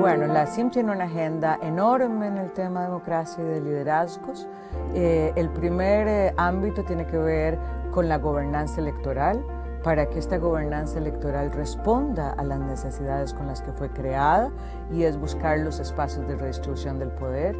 Bueno, la CIM tiene una agenda enorme en el tema de democracia y de liderazgos. El primer ámbito tiene que ver con la gobernanza electoral, para que esta gobernanza electoral responda a las necesidades con las que fue creada, y es buscar los espacios de redistribución del poder.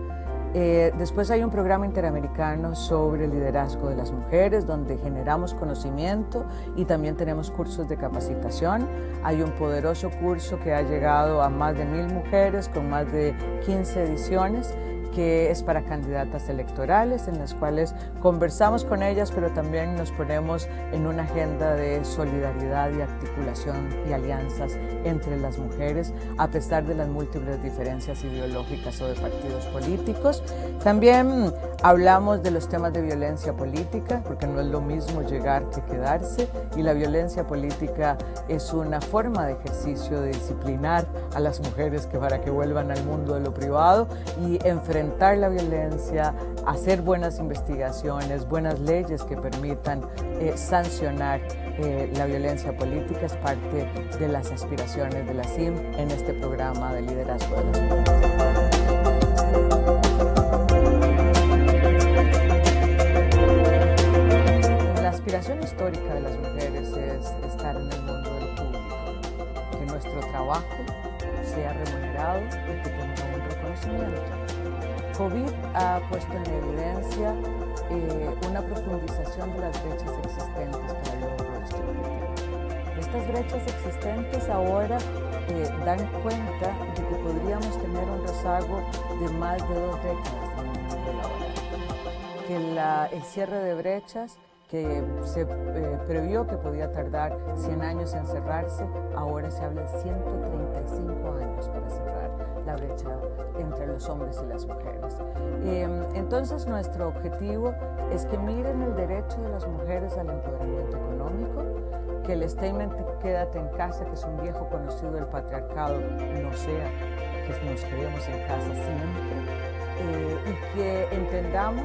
Después hay un programa interamericano sobre el liderazgo de las mujeres, donde generamos conocimiento y también tenemos cursos de capacitación. Hay un poderoso curso que ha llegado a más de 1000 mujeres con más de 15 ediciones, que es para candidatas electorales, en las cuales conversamos con ellas, pero también nos ponemos en una agenda de solidaridad y articulación y alianzas entre las mujeres, a pesar de las múltiples diferencias ideológicas o de partidos políticos. También hablamos de los temas de violencia política, porque no es lo mismo llegar que quedarse, y la violencia política es una forma de ejercicio de disciplinar a las mujeres para que vuelvan al mundo de lo privado y enfrentar la violencia, hacer buenas investigaciones, buenas leyes que permitan sancionar la violencia política. Es parte de las aspiraciones de la CIM en este programa de liderazgo de las mujeres. La aspiración histórica de las mujeres es estar en el mundo del público, que nuestro trabajo sea remunerado y que tenga un reconocimiento. COVID ha puesto en evidencia una profundización de las brechas existentes para el logro de este objetivo. Estas brechas existentes ahora dan cuenta de que podríamos tener un rezago de más de 2 décadas en el mundo laboral, que el cierre de brechas que se previó que podía tardar 100 años en cerrarse, ahora se habla de 135 años para cerrar la brecha entre los hombres y las mujeres. Entonces, nuestro objetivo es que miren el derecho de las mujeres al empoderamiento económico, que el statement "quédate en casa", que es un viejo conocido del patriarcado, no sea que nos quedemos en casa siempre, y que entendamos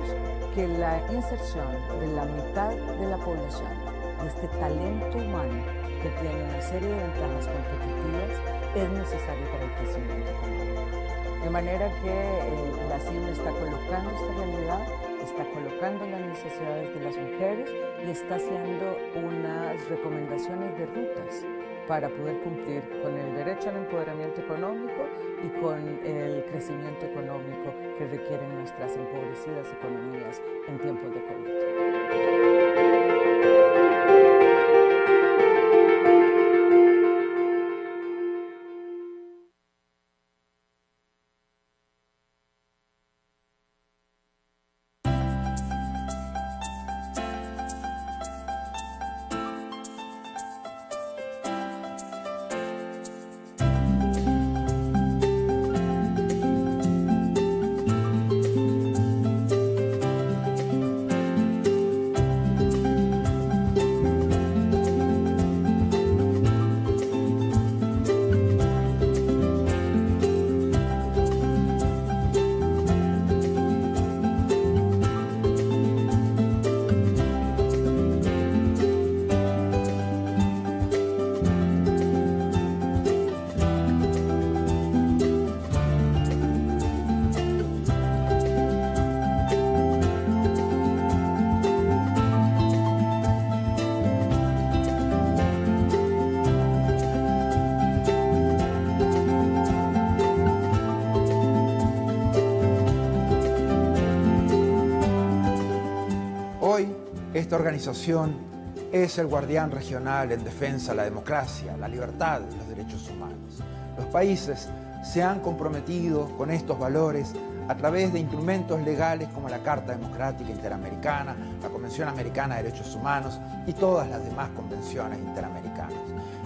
que la inserción de la mitad de la población, de este talento humano que tiene una serie de ventajas competitivas, es necesario para el crecimiento económico. De manera que la CIM está colocando esta realidad, está colocando las necesidades de las mujeres y está haciendo unas recomendaciones de rutas para poder cumplir con el derecho al empoderamiento económico y con el crecimiento económico que requieren nuestras empobrecidas economías en tiempos de COVID. Esta organización es el guardián regional en defensa de la democracia, la libertad y los derechos humanos. Los países se han comprometido con estos valores a través de instrumentos legales como la Carta Democrática Interamericana, la Convención Americana de Derechos Humanos y todas las demás convenciones interamericanas.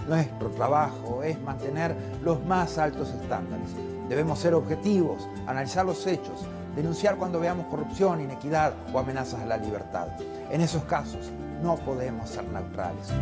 Nuestro trabajo es mantener los más altos estándares. Debemos ser objetivos, analizar los hechos, denunciar cuando veamos corrupción, inequidad o amenazas a la libertad. En esos casos no podemos ser neutrales.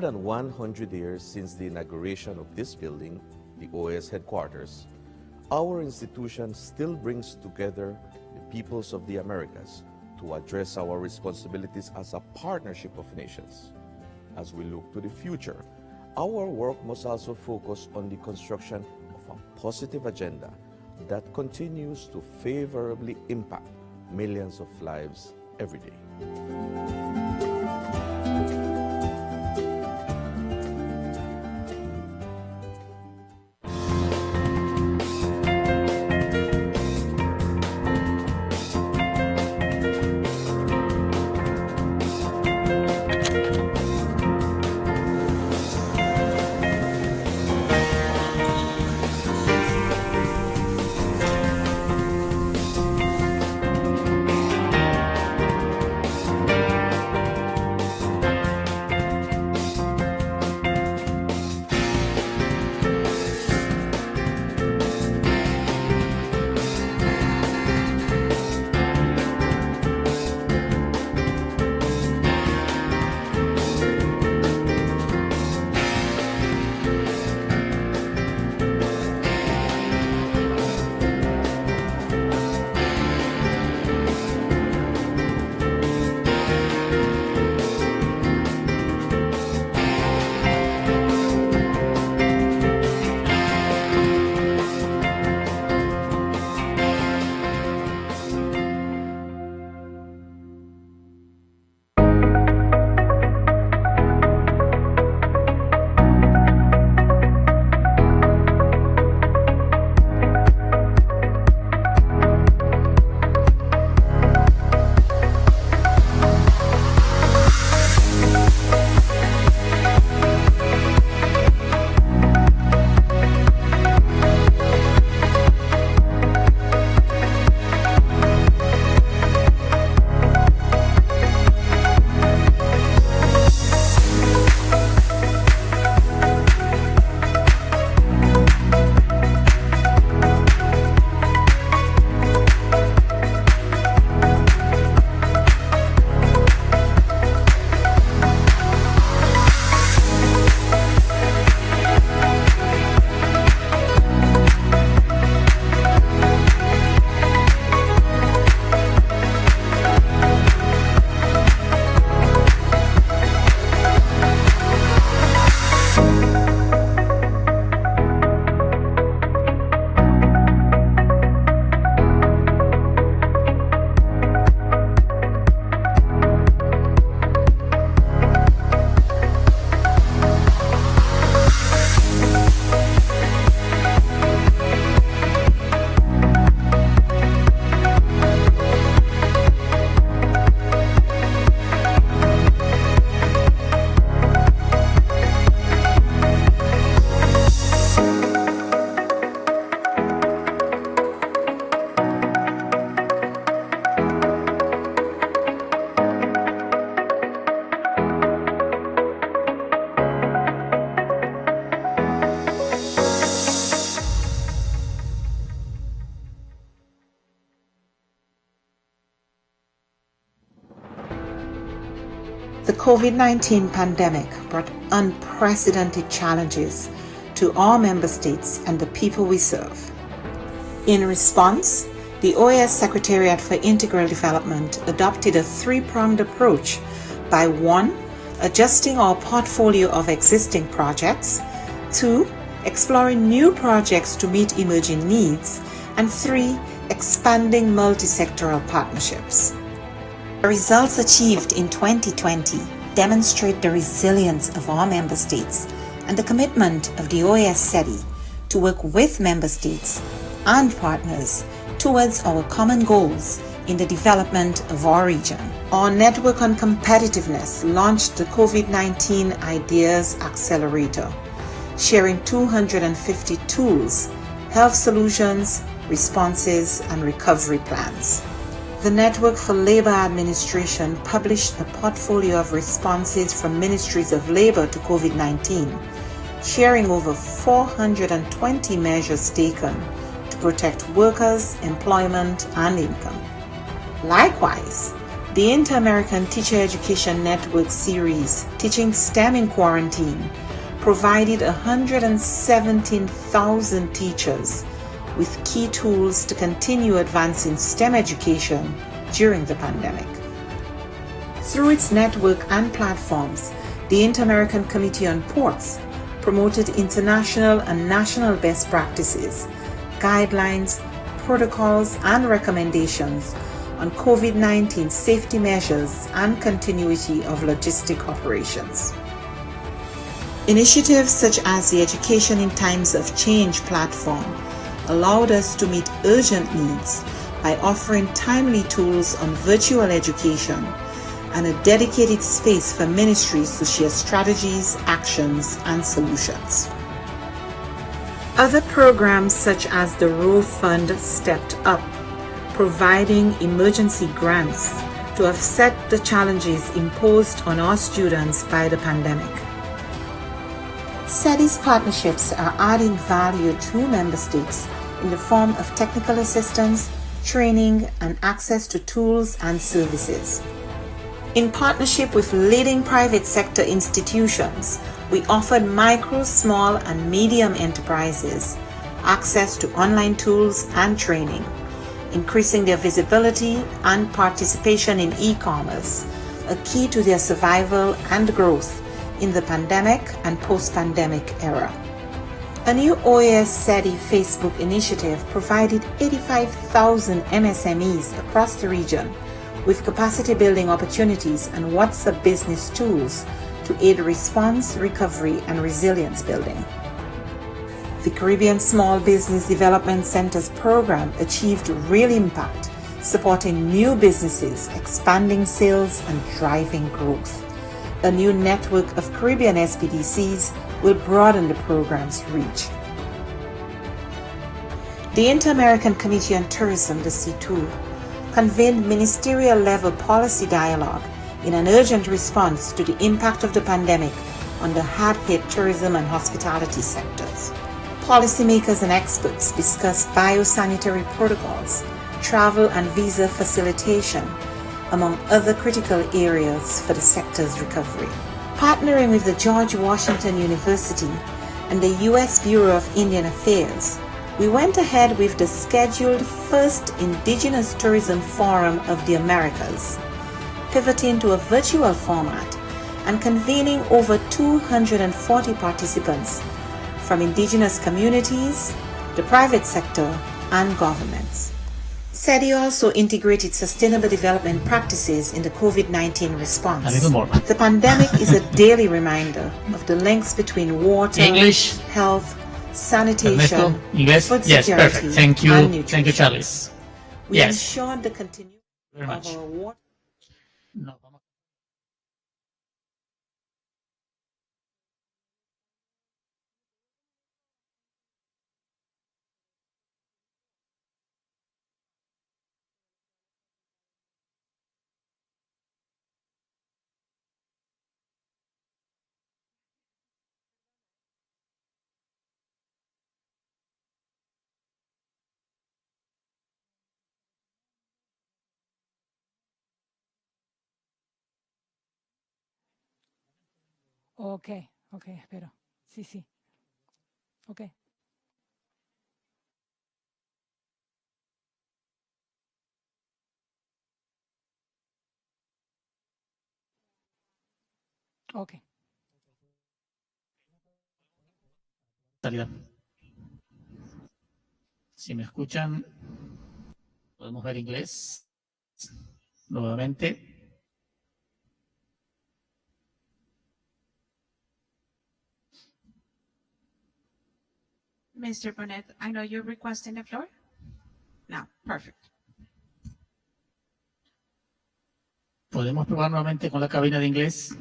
than 100 years since the inauguration of this building, the OAS headquarters, our institution still brings together the peoples of the Americas to address our responsibilities as a partnership of nations. As we look to the future, our work must also focus on the construction of a positive agenda that continues to favorably impact millions of lives every day. The COVID-19 pandemic brought unprecedented challenges to our member states and the people we serve. In response, the OAS Secretariat for Integral Development adopted a three-pronged approach by 1. Adjusting our portfolio of existing projects, 2. Exploring new projects to meet emerging needs, and 3. Expanding multi-sectoral partnerships. The results achieved in 2020 demonstrate the resilience of our member states and the commitment of the OAS SETI to work with member states and partners towards our common goals in the development of our region. Our Network on Competitiveness launched the COVID-19 Ideas Accelerator, sharing 250 tools, health solutions, responses, and recovery plans. The Network for Labor Administration published a portfolio of responses from ministries of labor to COVID-19, sharing over 420 measures taken to protect workers, employment, and income. Likewise, The Inter-American Teacher Education Network series, Teaching STEM in Quarantine, provided 117,000 teachers with key tools to continue advancing STEM education during the pandemic. Through its network and platforms, the Inter-American Committee on Ports promoted international and national best practices, guidelines, protocols, and recommendations on COVID-19 safety measures and continuity of logistic operations. Initiatives such as the Education in Times of Change platform allowed us to meet urgent needs by offering timely tools on virtual education and a dedicated space for ministries to share strategies, actions, and solutions. Other programs such as the Row Fund stepped up, providing emergency grants to offset the challenges imposed on our students by the pandemic. SETI's partnerships are adding value to member states in the form of technical assistance, training, and access to tools and services. In partnership with leading private sector institutions, we offered micro, small, and medium enterprises access to online tools and training, increasing their visibility and participation in e-commerce, a key to their survival and growth in the pandemic and post-pandemic era. A new OAS SETI Facebook initiative provided 85,000 MSMEs across the region with capacity building opportunities and WhatsApp business tools to aid response, recovery, and resilience building. The Caribbean Small Business Development Centers program achieved real impact, supporting new businesses, expanding sales, and driving growth. A new network of Caribbean SPDCs will broaden the program's reach. The Inter-American Committee on Tourism, the C2, convened ministerial-level policy dialogue in an urgent response to the impact of the pandemic on the hard-hit tourism and hospitality sectors. Policymakers and experts discussed biosanitary protocols, travel and visa facilitation, among other critical areas for the sector's recovery. Partnering with the George Washington University and the U.S. Bureau of Indian Affairs, we went ahead with the scheduled first Indigenous Tourism Forum of the Americas, pivoting to a virtual format and convening over 240 participants from indigenous communities, the private sector, and governments. SETI also integrated sustainable development practices in the COVID-19 response. A little more. The pandemic is a daily reminder of the links between water, English, health, sanitation, Ernesto, English. food Yes, security, perfect. Thank you. and nutrition. Thank you, Charles. We Yes. ensured the continuity Very of much. our water. No, vamos. Ok, espero. Sí. Ok. Ok. Salida. Si me escuchan, podemos ver inglés nuevamente. Mr. Burnett, I know you're requesting the floor. No, perfect. ¿Podemos probar nuevamente con la cabina de inglés?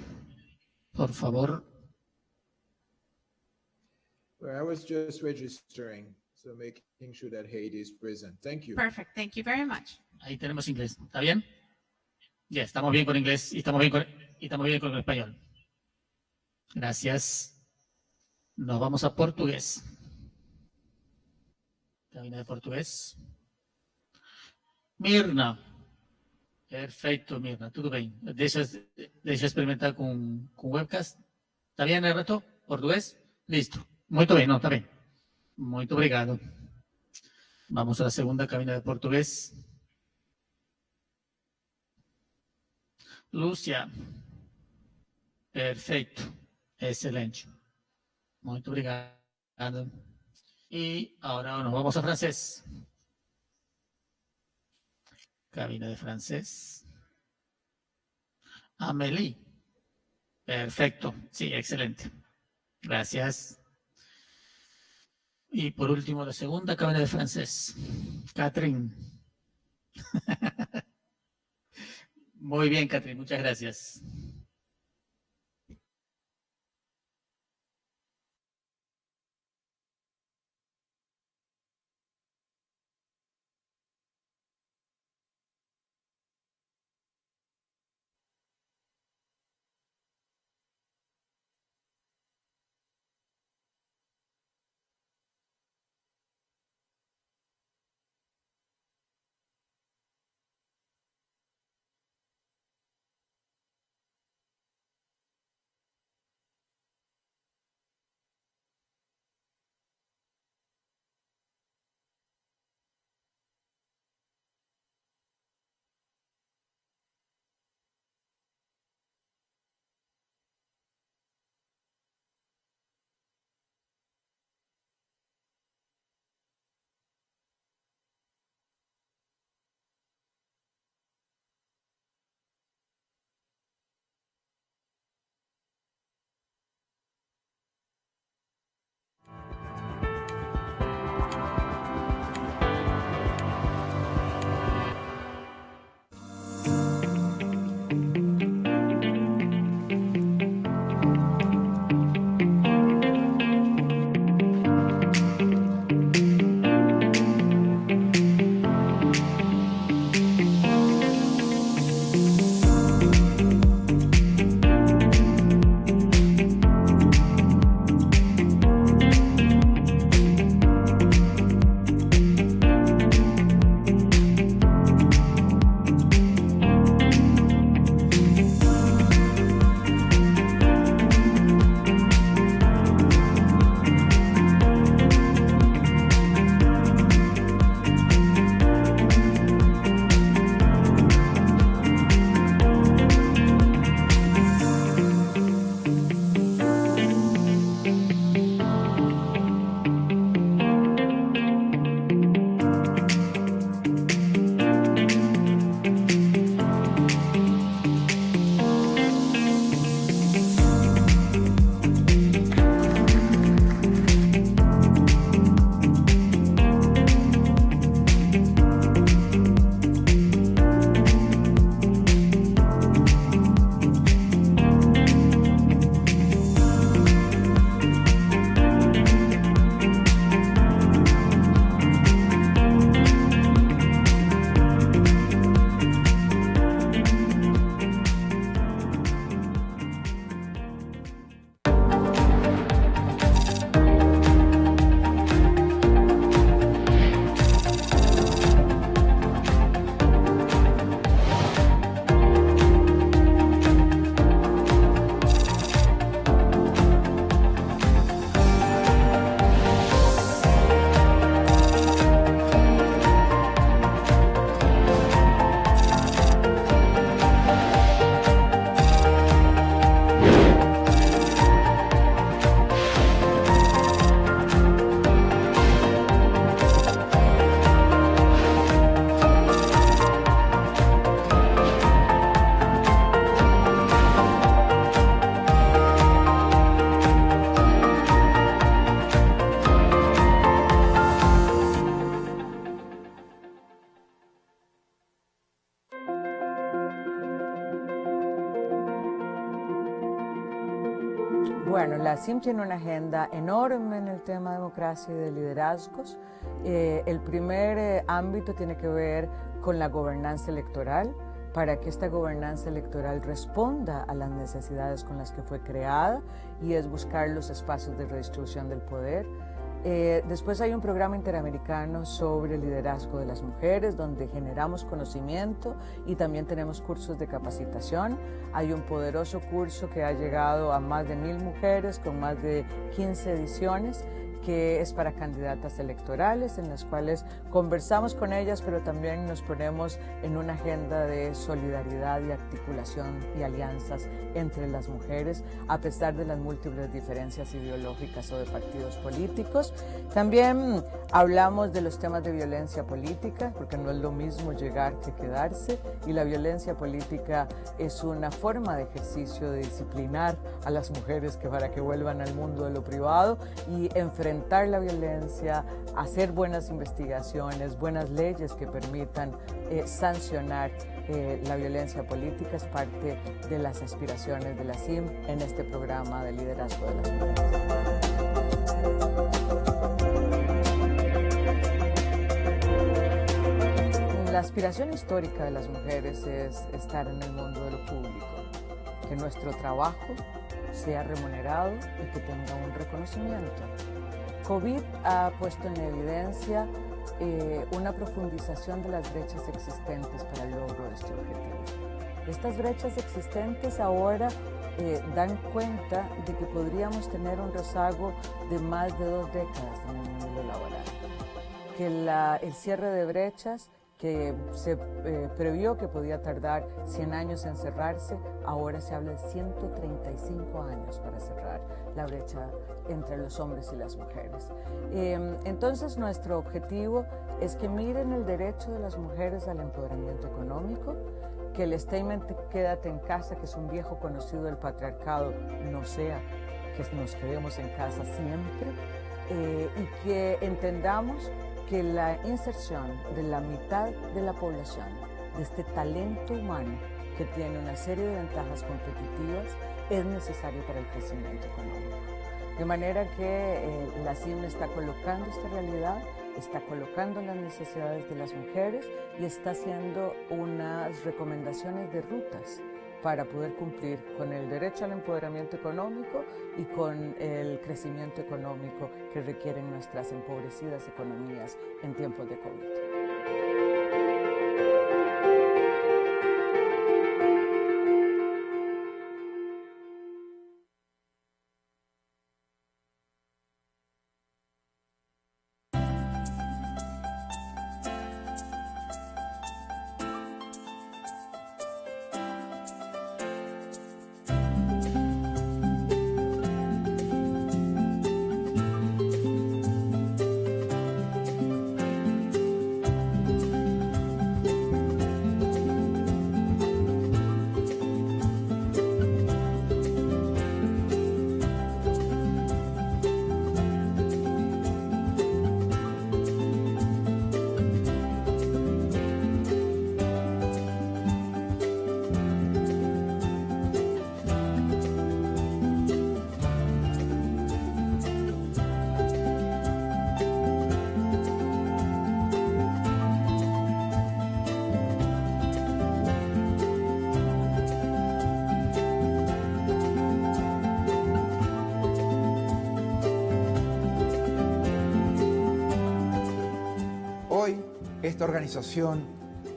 Por favor. Well, I was just registering, so making sure that Haiti is present. Thank you. Perfect. Thank you very much. Ahí tenemos inglés. ¿Está bien? Ya, estamos bien con inglés y estamos bien con el español. Gracias. Nos vamos a portugués. Cabina de portugués. Mirna, Perfeito, Mirna, tudo bem. Deixa eu experimentar com webcast. Tá bem, né, Reto? Português? Listo. Muito bem, não, tá bem. Muito obrigado. Vamos a la segunda cabina de portugués. Lúcia. Perfeito. Excelente. Muito obrigado. Y ahora nos vamos a francés. Cabina de francés. Amélie. Perfecto. Sí, excelente. Gracias. Y por último, la segunda cabina de francés. Catherine. Muy bien, Catherine. Muchas gracias. Bueno, la CIM tiene una agenda enorme en el tema de democracia y de liderazgos. El primer ámbito tiene que ver con la gobernanza electoral, para que esta gobernanza electoral responda a las necesidades con las que fue creada, y es buscar los espacios de redistribución del poder. Después hay un programa interamericano sobre liderazgo de las mujeres, donde generamos conocimiento y también tenemos cursos de capacitación. Hay un poderoso curso que ha llegado a más de 1000 mujeres con más de 15 ediciones, que es para candidatas electorales, en las cuales conversamos con ellas, pero también nos ponemos en una agenda de solidaridad y articulación y alianzas entre las mujeres, a pesar de las múltiples diferencias ideológicas o de partidos políticos. También hablamos de los temas de violencia política, porque no es lo mismo llegar que quedarse, y la violencia política es una forma de ejercicio de disciplinar a las mujeres para que vuelvan al mundo de lo privado y enfrentar la violencia, hacer buenas investigaciones, buenas leyes que permitan sancionar la violencia política. Es parte de las aspiraciones de la CIM en este programa de liderazgo de las mujeres. La aspiración histórica de las mujeres es estar en el mundo de lo público, que nuestro trabajo sea remunerado y que tenga un reconocimiento. COVID ha puesto en evidencia una profundización de las brechas existentes para el logro de este objetivo. Estas brechas existentes ahora dan cuenta de que podríamos tener un rezago de más de 2 décadas en el mundo laboral, que el cierre de brechas que se previó que podía tardar 100 años en cerrarse, ahora se habla de 135 años para cerrar la brecha entre los hombres y las mujeres. Entonces, nuestro objetivo es que miren el derecho de las mujeres al empoderamiento económico, que el statement "quédate en casa", que es un viejo conocido del patriarcado, no sea que nos quedemos en casa siempre, y que entendamos que la inserción de la mitad de la población, de este talento humano que tiene una serie de ventajas competitivas, es necesario para el crecimiento económico. De manera que la CIM está colocando esta realidad, está colocando las necesidades de las mujeres y está haciendo unas recomendaciones de rutas para poder cumplir con el derecho al empoderamiento económico y con el crecimiento económico que requieren nuestras empobrecidas economías en tiempos de COVID. Hoy, esta organización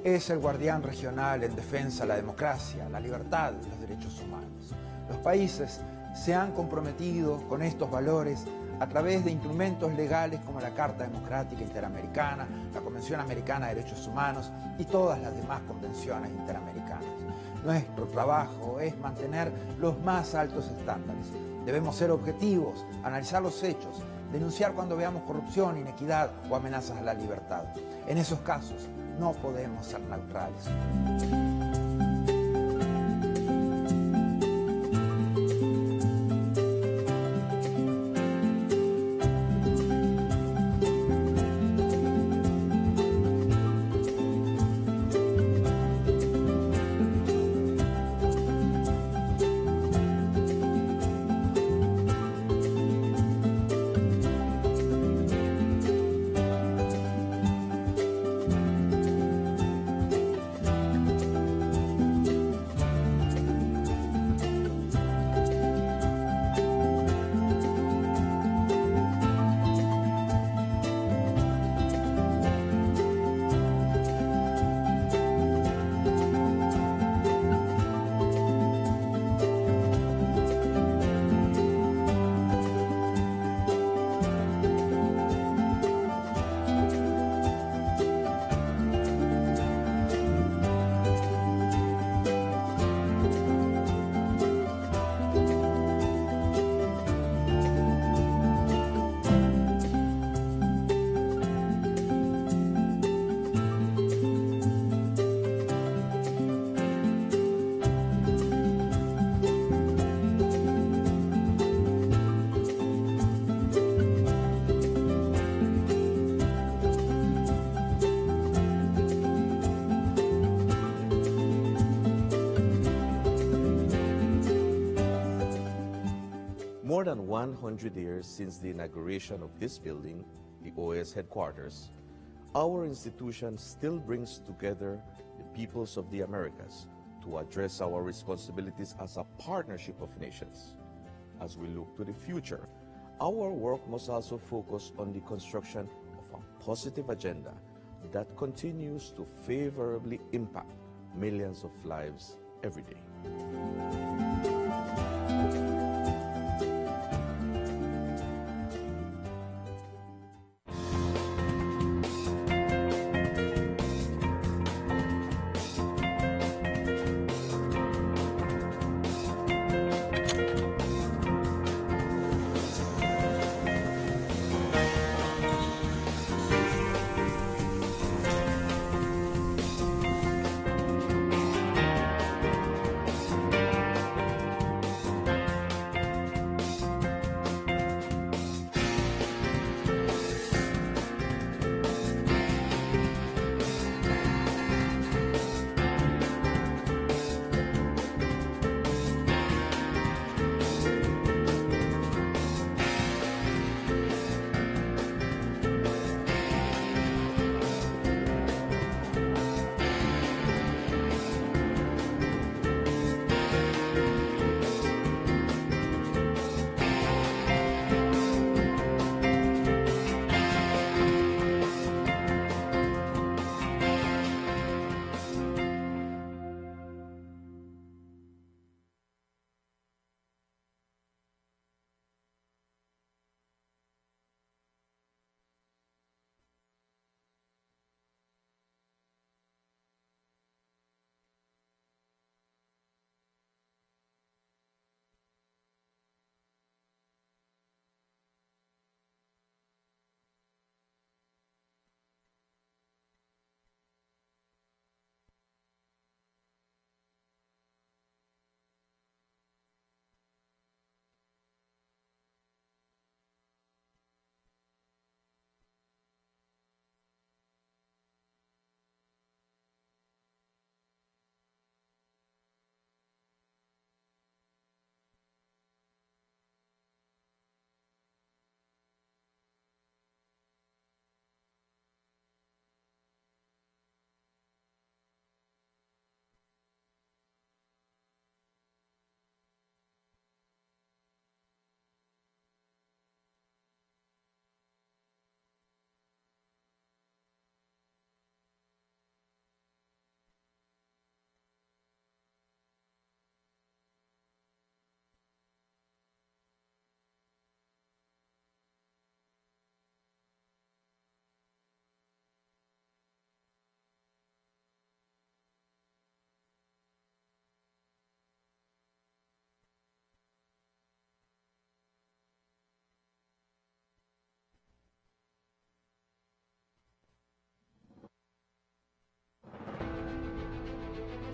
es el guardián regional en defensa de la democracia, la libertad y los derechos humanos. Los países se han comprometido con estos valores a través de instrumentos legales como la Carta Democrática Interamericana, la Convención Americana de Derechos Humanos y todas las demás convenciones interamericanas. Nuestro trabajo es mantener los más altos estándares. Debemos ser objetivos, analizar los hechos, denunciar cuando veamos corrupción, inequidad o amenazas a la libertad. En esos casos no podemos ser neutrales. more than 100 years since the inauguration of this building, the OAS headquarters, our institution still brings together the peoples of the Americas to address our responsibilities as a partnership of nations. As we look to the future, our work must also focus on the construction of a positive agenda that continues to favorably impact millions of lives every day.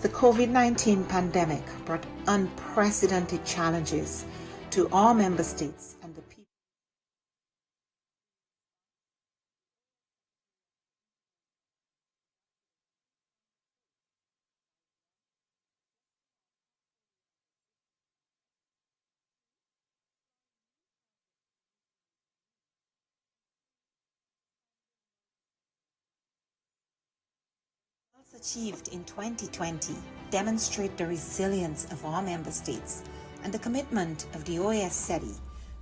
The COVID-19 pandemic brought unprecedented challenges to all member states and the people. Results achieved in 2020 demonstrate the resilience of our member states and the commitment of the OAS SETI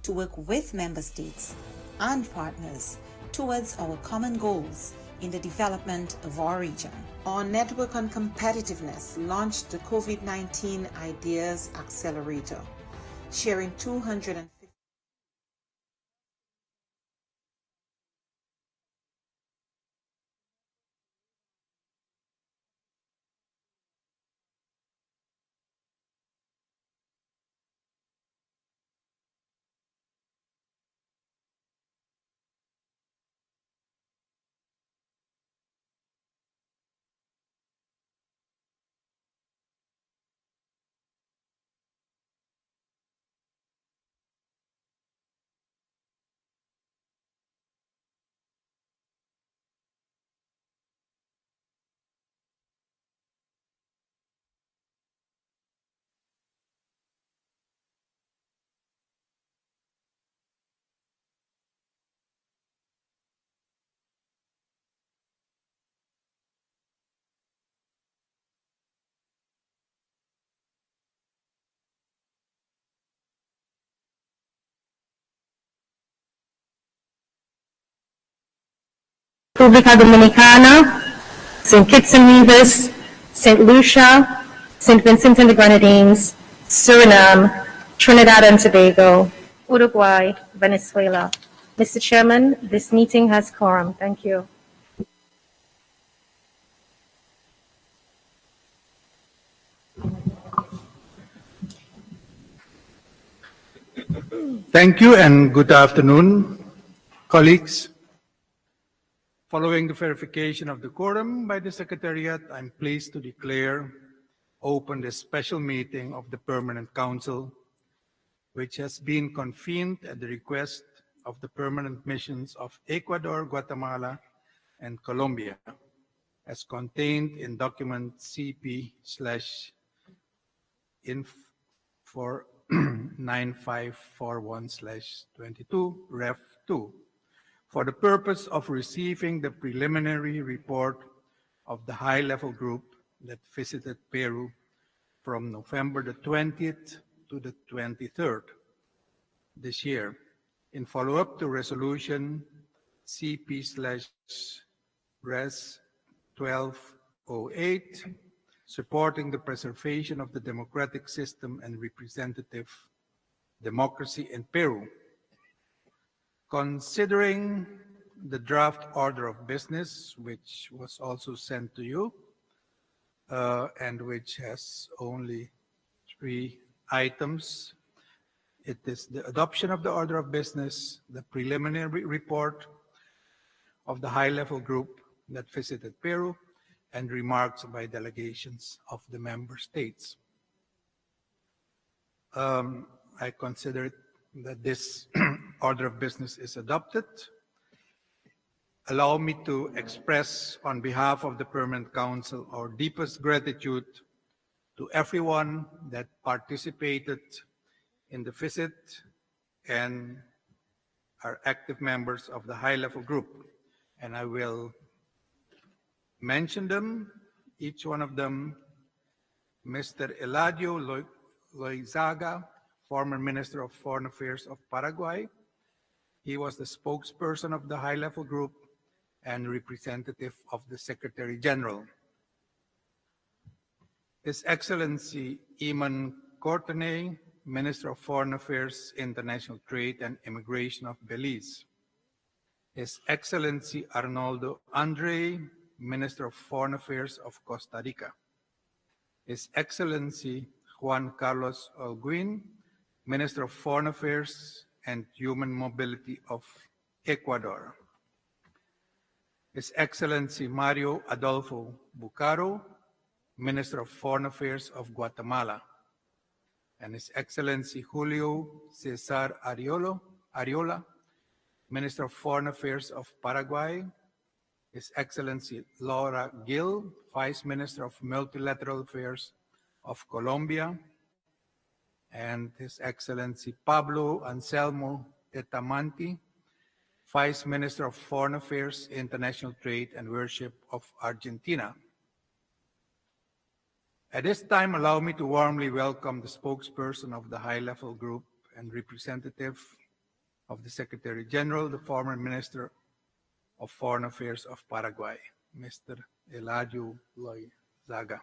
to work with member states and partners towards our common goals in the development of our region. Our Network on Competitiveness launched the COVID-19 Ideas Accelerator, sharing 250 República Dominicana, St. Kitts and Nevis, St. Lucia, St. Vincent and the Grenadines, Suriname, Trinidad and Tobago, Uruguay, Venezuela. Mr. Chairman, this meeting has quorum. Thank you. Thank you and good afternoon, colleagues. Following the verification of the quorum by the Secretariat, I'm pleased to declare open this special meeting of the Permanent Council, which has been convened at the request of the permanent missions of Ecuador, Guatemala, and Colombia, as contained in document CP/INF for 9541/22, Ref 2, for the purpose of receiving the preliminary report of the high-level group that visited Peru from November the 20th to the 23rd this year, in follow-up to resolution CP/Res 1208, supporting the preservation of the democratic system and representative democracy in Peru. Considering the draft order of business, which was also sent to you, and which has only 3 items, it is the adoption of the order of business, the preliminary report of the high-level group that visited Peru, and remarks by delegations of the member states. I consider that this order of business is adopted. Allow me to express on behalf of the Permanent Council our deepest gratitude to everyone that participated in the visit and are active members of the high-level group. And I will mention them, each one of them. Mr. Eladio Loizaga, former Minister of Foreign Affairs of Paraguay. He was the spokesperson of the high-level group and representative of the Secretary General. His Excellency Iman Cortenay, Minister of Foreign Affairs, International Trade and Immigration of Belize. His Excellency Arnoldo Andre, Minister of Foreign Affairs of Costa Rica. His Excellency Juan Carlos Holguin, Minister of Foreign Affairs and Human Mobility of Ecuador. His Excellency Mario Adolfo Bucaro, Minister of Foreign Affairs of Guatemala. And His Excellency Julio Cesar Ariola, Minister of Foreign Affairs of Paraguay. His Excellency Laura Gil, Vice Minister of Multilateral Affairs of Colombia. And His Excellency Pablo Anselmo Tetamanti, Vice Minister of Foreign Affairs, International Trade and Worship of Argentina. At this time, allow me to warmly welcome the spokesperson of the high-level group and representative of the Secretary General, the former Minister of Foreign Affairs of Paraguay, Mr. Eladio Loizaga.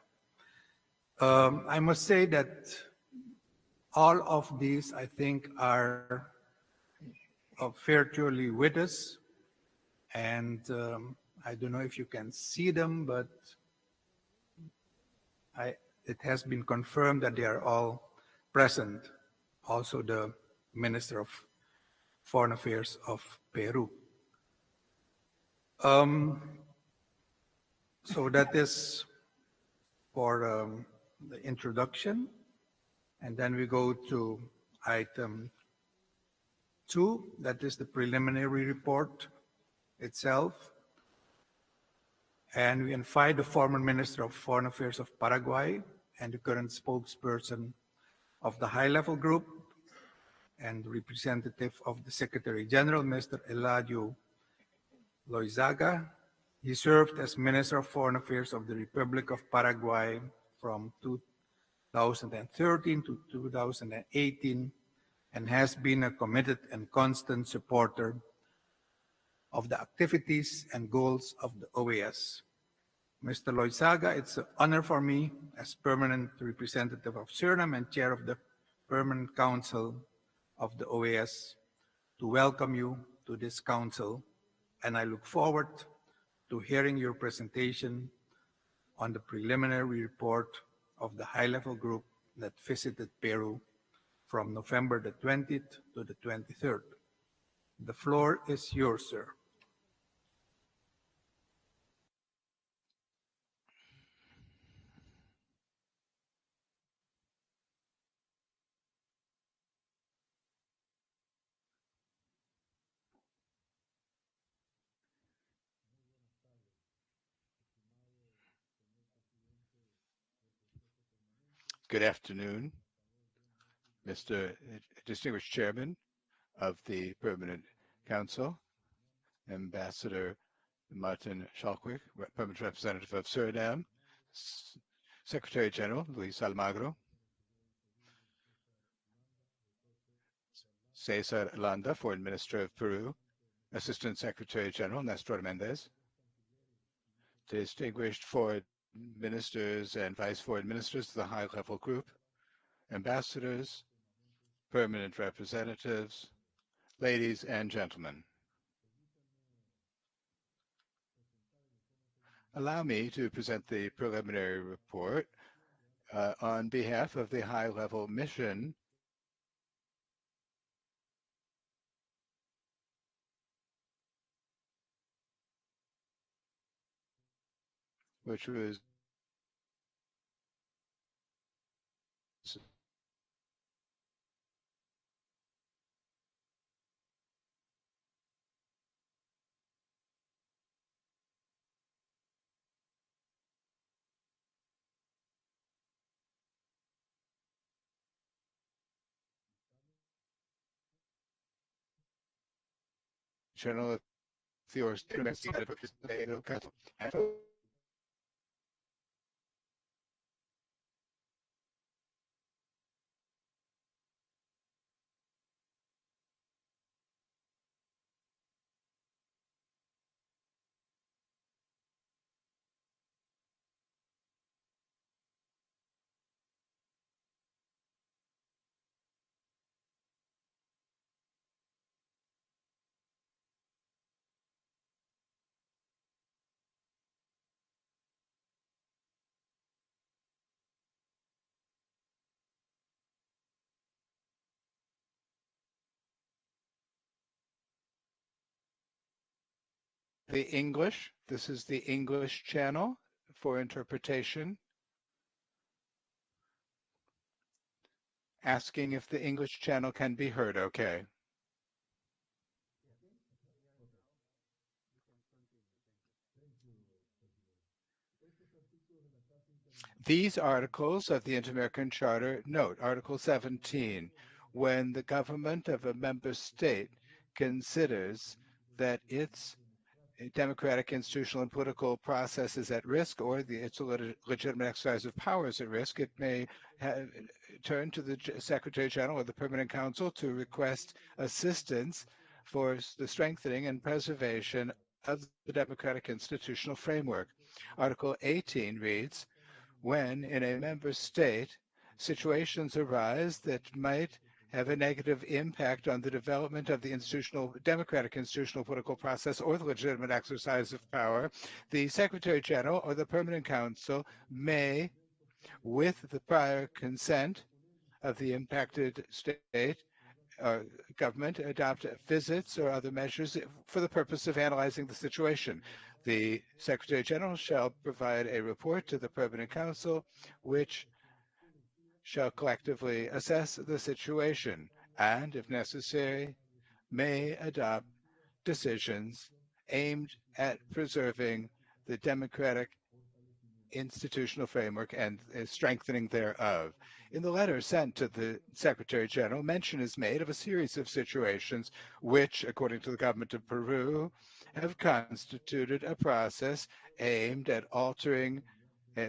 I must say that all of these, I think, are virtually with us, and I don't know if you can see them, but it has been confirmed that they are all present. Also the Minister of Foreign Affairs of Peru. So that is for the introduction, and then we go to item 2, that is the preliminary report itself. And we invite the former Minister of Foreign Affairs of Paraguay and the current spokesperson of the high-level group and representative of the Secretary General, Mr. Eladio Loizaga. He served as Minister of Foreign Affairs of the Republic of Paraguay from 2013 to 2018 and has been a committed and constant supporter of the activities and goals of the OAS. Mr. Loizaga, it's an honor for me as permanent representative of Suriname and chair of the Permanent Council of the OAS to welcome you to this council, and I look forward to hearing your presentation on the preliminary report of the high-level group that visited Peru from November the 20th to the 23rd. The floor is yours, sir. Good afternoon, Mr. Distinguished Chairman of the Permanent Council, Ambassador Martin Schalkwijk, Permanent Representative of Suriname, Secretary General Luis Almagro, Cesar Landa, Foreign Minister of Peru, Assistant Secretary General Nestor Mendez, distinguished foreign ministers and vice foreign ministers of the high-level group, ambassadors, permanent representatives, ladies and gentlemen. Allow me to present the preliminary report on behalf of the high-level mission which was General Theos the English. This is the English channel for interpretation. Asking if the English channel can be heard okay. These articles of the Inter-American Charter note Article 17, when the government of a member state considers that its democratic, institutional, and political process is at risk, or its legitimate exercise of power is at risk, it may turn to the Secretary General or the Permanent Council to request assistance for the strengthening and preservation of the democratic institutional framework. Article 18 reads, when in a member state situations arise that might have a negative impact on the development of the democratic institutional political process or the legitimate exercise of power, the Secretary General or the Permanent Council may, with the prior consent of the impacted state government, adopt visits or other measures for the purpose of analyzing the situation. The Secretary General shall provide a report to the Permanent Council, which shall collectively assess the situation and, if necessary, may adopt decisions aimed at preserving the democratic institutional framework and strengthening thereof. In the letter sent to the Secretary General, mention is made of a series of situations which, according to the government of Peru, have constituted a process aimed at altering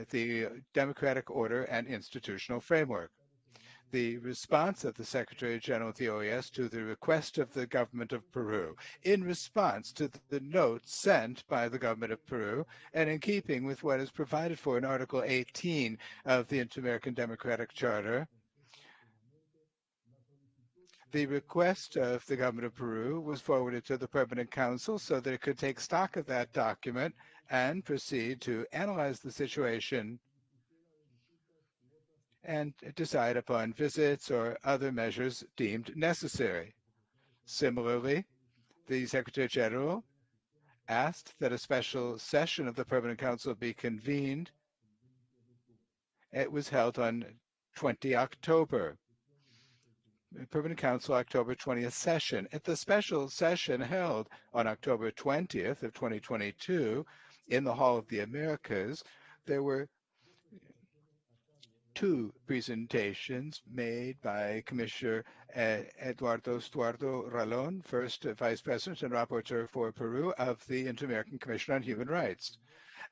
the democratic order and institutional framework. the response of the Secretary General of the OAS to the request of the government of Peru. In response to the note sent by the government of Peru, and in keeping with what is provided for in Article 18 of the Inter-American Democratic Charter, the request of the government of Peru was forwarded to the Permanent Council so that it could take stock of that document and proceed to analyze the situation and decide upon visits or other measures deemed necessary. Similarly, the Secretary General asked that a special session of the Permanent Council be convened. It was held on 20 October. Permanent Council October 20th session. At the special session held on October 20th of 2022 in the Hall of the Americas, there were two presentations made by Commissioner Eduardo Stuardo Ralón, first Vice President and Rapporteur for Peru of the Inter-American Commission on Human Rights,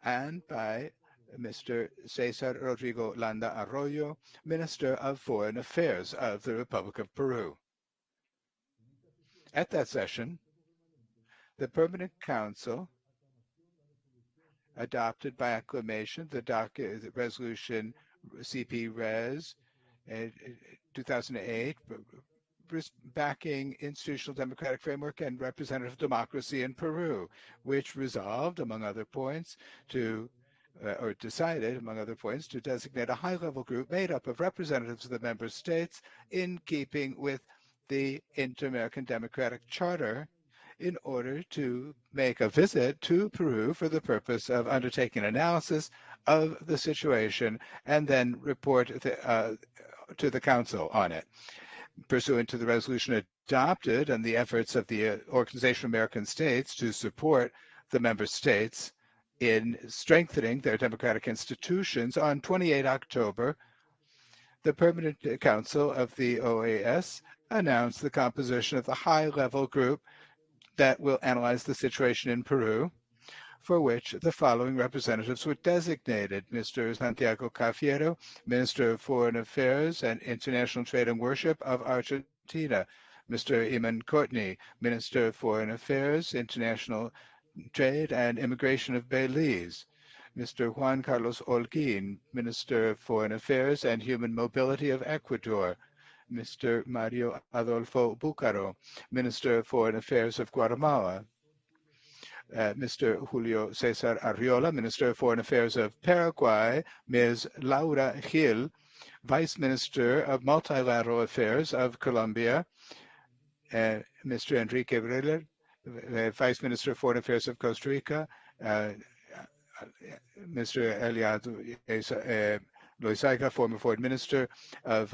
and by Mr. Cesar Rodrigo Landa Arroyo, Minister of Foreign Affairs of the Republic of Peru. At that session, the Permanent Council adopted by acclamation the resolution CP-Res 2008, backing institutional democratic framework and representative democracy in Peru, which resolved, among other points, or decided, among other points, to designate a high-level group made up of representatives of the member states in keeping with the Inter-American Democratic Charter in order to make a visit to Peru for the purpose of undertaking analysis of the situation and then report to the Council on it. Pursuant to the resolution adopted and the efforts of the Organization of American States to support the member states in strengthening their democratic institutions, on 28 October, the Permanent Council of the OAS announced the composition of the high-level group that will analyze the situation in Peru, for which the following representatives were designated: Mr. Santiago Cafiero, Minister of Foreign Affairs and International Trade and Worship of Argentina; Mr. Iman Courtney, Minister of Foreign Affairs, International Trade and Immigration of Belize; Mr. Juan Carlos Holguín, Minister of Foreign Affairs and Human Mobility of Ecuador; Mr. Mario Adolfo Bucaro, Minister of Foreign Affairs of Guatemala; Mr. Julio Cesar Arriola, Minister of Foreign Affairs of Paraguay; Ms. Laura Gil, Vice Minister of Multilateral Affairs of Colombia; Mr. Enrique Breler, Vice Minister of Foreign Affairs of Costa Rica; Mr. Eliado Loizaga, former Foreign Minister of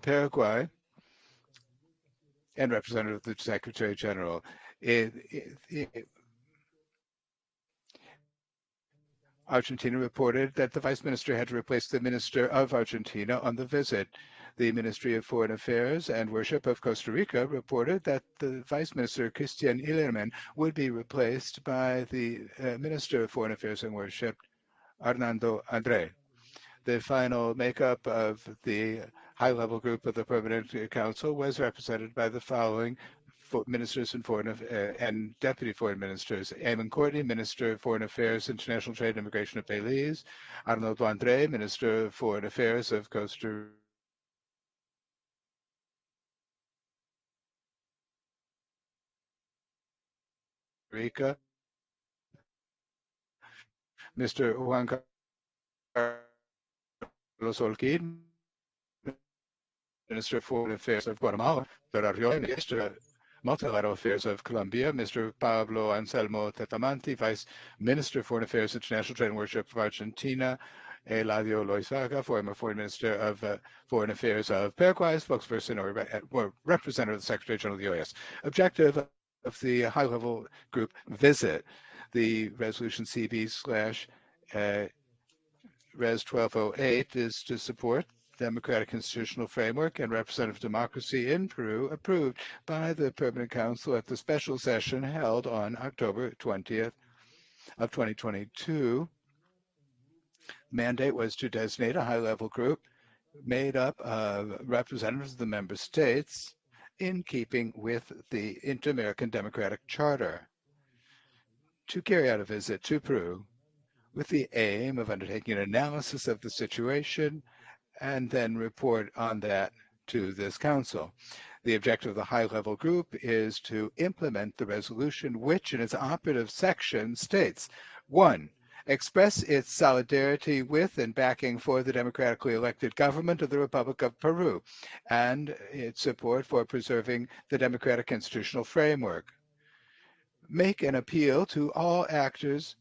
Paraguay, and representative of the Secretary General. Argentina reported that the Vice Minister had to replace the Minister of Argentina on the visit. The Ministry of Foreign Affairs and Worship of Costa Rica reported that the Vice Minister, Christian Illerman, would be replaced by the Minister of Foreign Affairs and Worship, Hernando Andre. The final makeup of the high-level group of the Permanent Council was represented by the following ministers and deputy foreign ministers: Eamon Courtney, Minister of Foreign Affairs, International Trade and Immigration of Belize; Arnoldo Andre, Minister of Foreign Affairs of Costa Rica; Mr. Juan Carlos Holguín, Minister of Foreign Affairs of Guatemala; Mr. Arriola, Minister of Multilateral Affairs of Colombia; Mr. Pablo Anselmo Tetamanti, Vice Minister of Foreign Affairs, International Trade and Worship of Argentina; Eladio Loizaga, former Foreign Minister of Foreign Affairs of Paraguay, spokesperson or representative of the Secretary General of the OAS. Objective of the high-level group visit: the resolution CB/Res 1208 is to support democratic institutional framework and representative democracy in Peru, approved by the Permanent Council at the special session held on October 20th of 2022. Mandate was to designate a high-level group made up of representatives of the member states in keeping with the Inter-American Democratic Charter to carry out a visit to Peru with the aim of undertaking an analysis of the situation and then report on that to this council. The objective of the high-level group is to implement the resolution which in its operative section states, 1, express its solidarity with and backing for the democratically elected government of the Republic of Peru and its support for preserving the democratic institutional framework. Make an appeal to all actors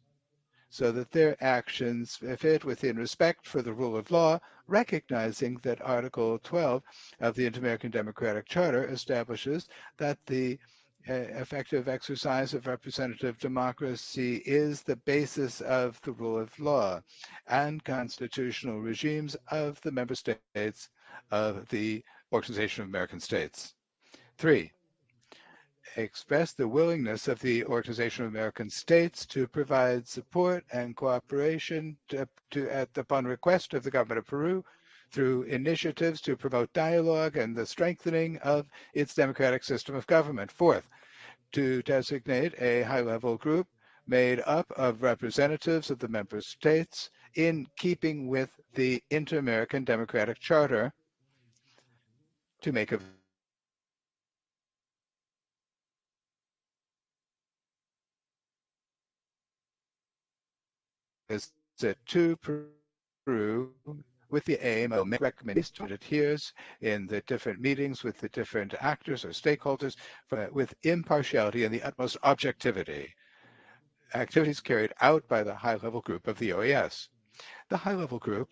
so that their actions fit within respect for the rule of law, recognizing that Article 12 of the Inter-American Democratic Charter establishes that the effective exercise of representative democracy is the basis of the rule of law and constitutional regimes of the member states of the Organization of American States. 3, expressed the willingness of the Organization of American States to provide support and cooperation upon request of the government of Peru through initiatives to promote dialogue and the strengthening of its democratic system of government. 4th, to designate a high-level group made up of representatives of the member states in keeping with the Inter-American Democratic Charter to make a visit to Peru with the aim of making recommendations to adheres in the different meetings with the different actors or stakeholders with impartiality and the utmost objectivity. Activities carried out by the high-level group of the OAS. The high-level group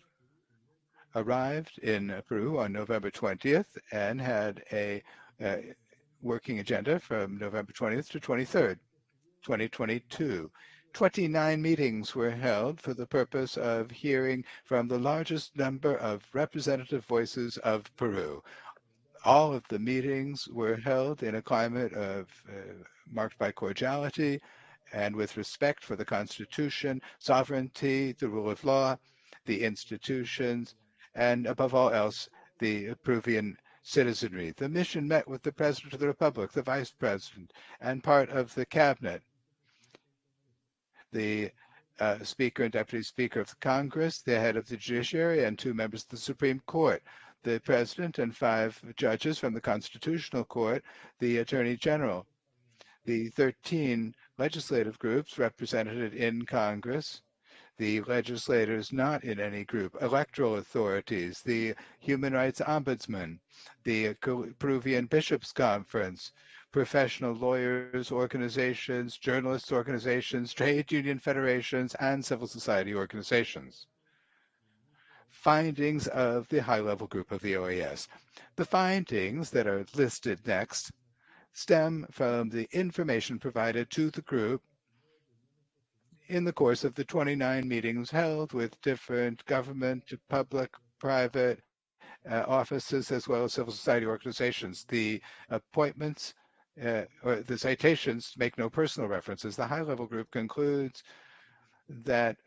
arrived in Peru on November 20th and had a working agenda from November 20th to 23rd, 2022. 29 meetings were held for the purpose of hearing from the largest number of representative voices of Peru. All of the meetings were held in a climate of marked by cordiality and with respect for the Constitution, sovereignty, the rule of law, the institutions, and above all else, the Peruvian citizenry. The mission met with the President of the Republic, the Vice President, and part of the cabinet, the Speaker and Deputy Speaker of the Congress, the head of the Judiciary, and 2 members of the Supreme Court, the President and 5 judges from the Constitutional Court, the Attorney General, the 13 legislative groups represented in Congress, the legislators not in any group, electoral authorities, the Human Rights Ombudsman, the Peruvian Bishops' Conference, professional lawyers organizations, journalists organizations, trade union federations, and civil society organizations. Findings of the high-level group of the OAS. The findings that are listed next stem from the information provided to the group in the course of the 29 meetings held with different government, public, private offices, as well as civil society organizations. The appointments or the citations make no personal references. The high-level group concludes that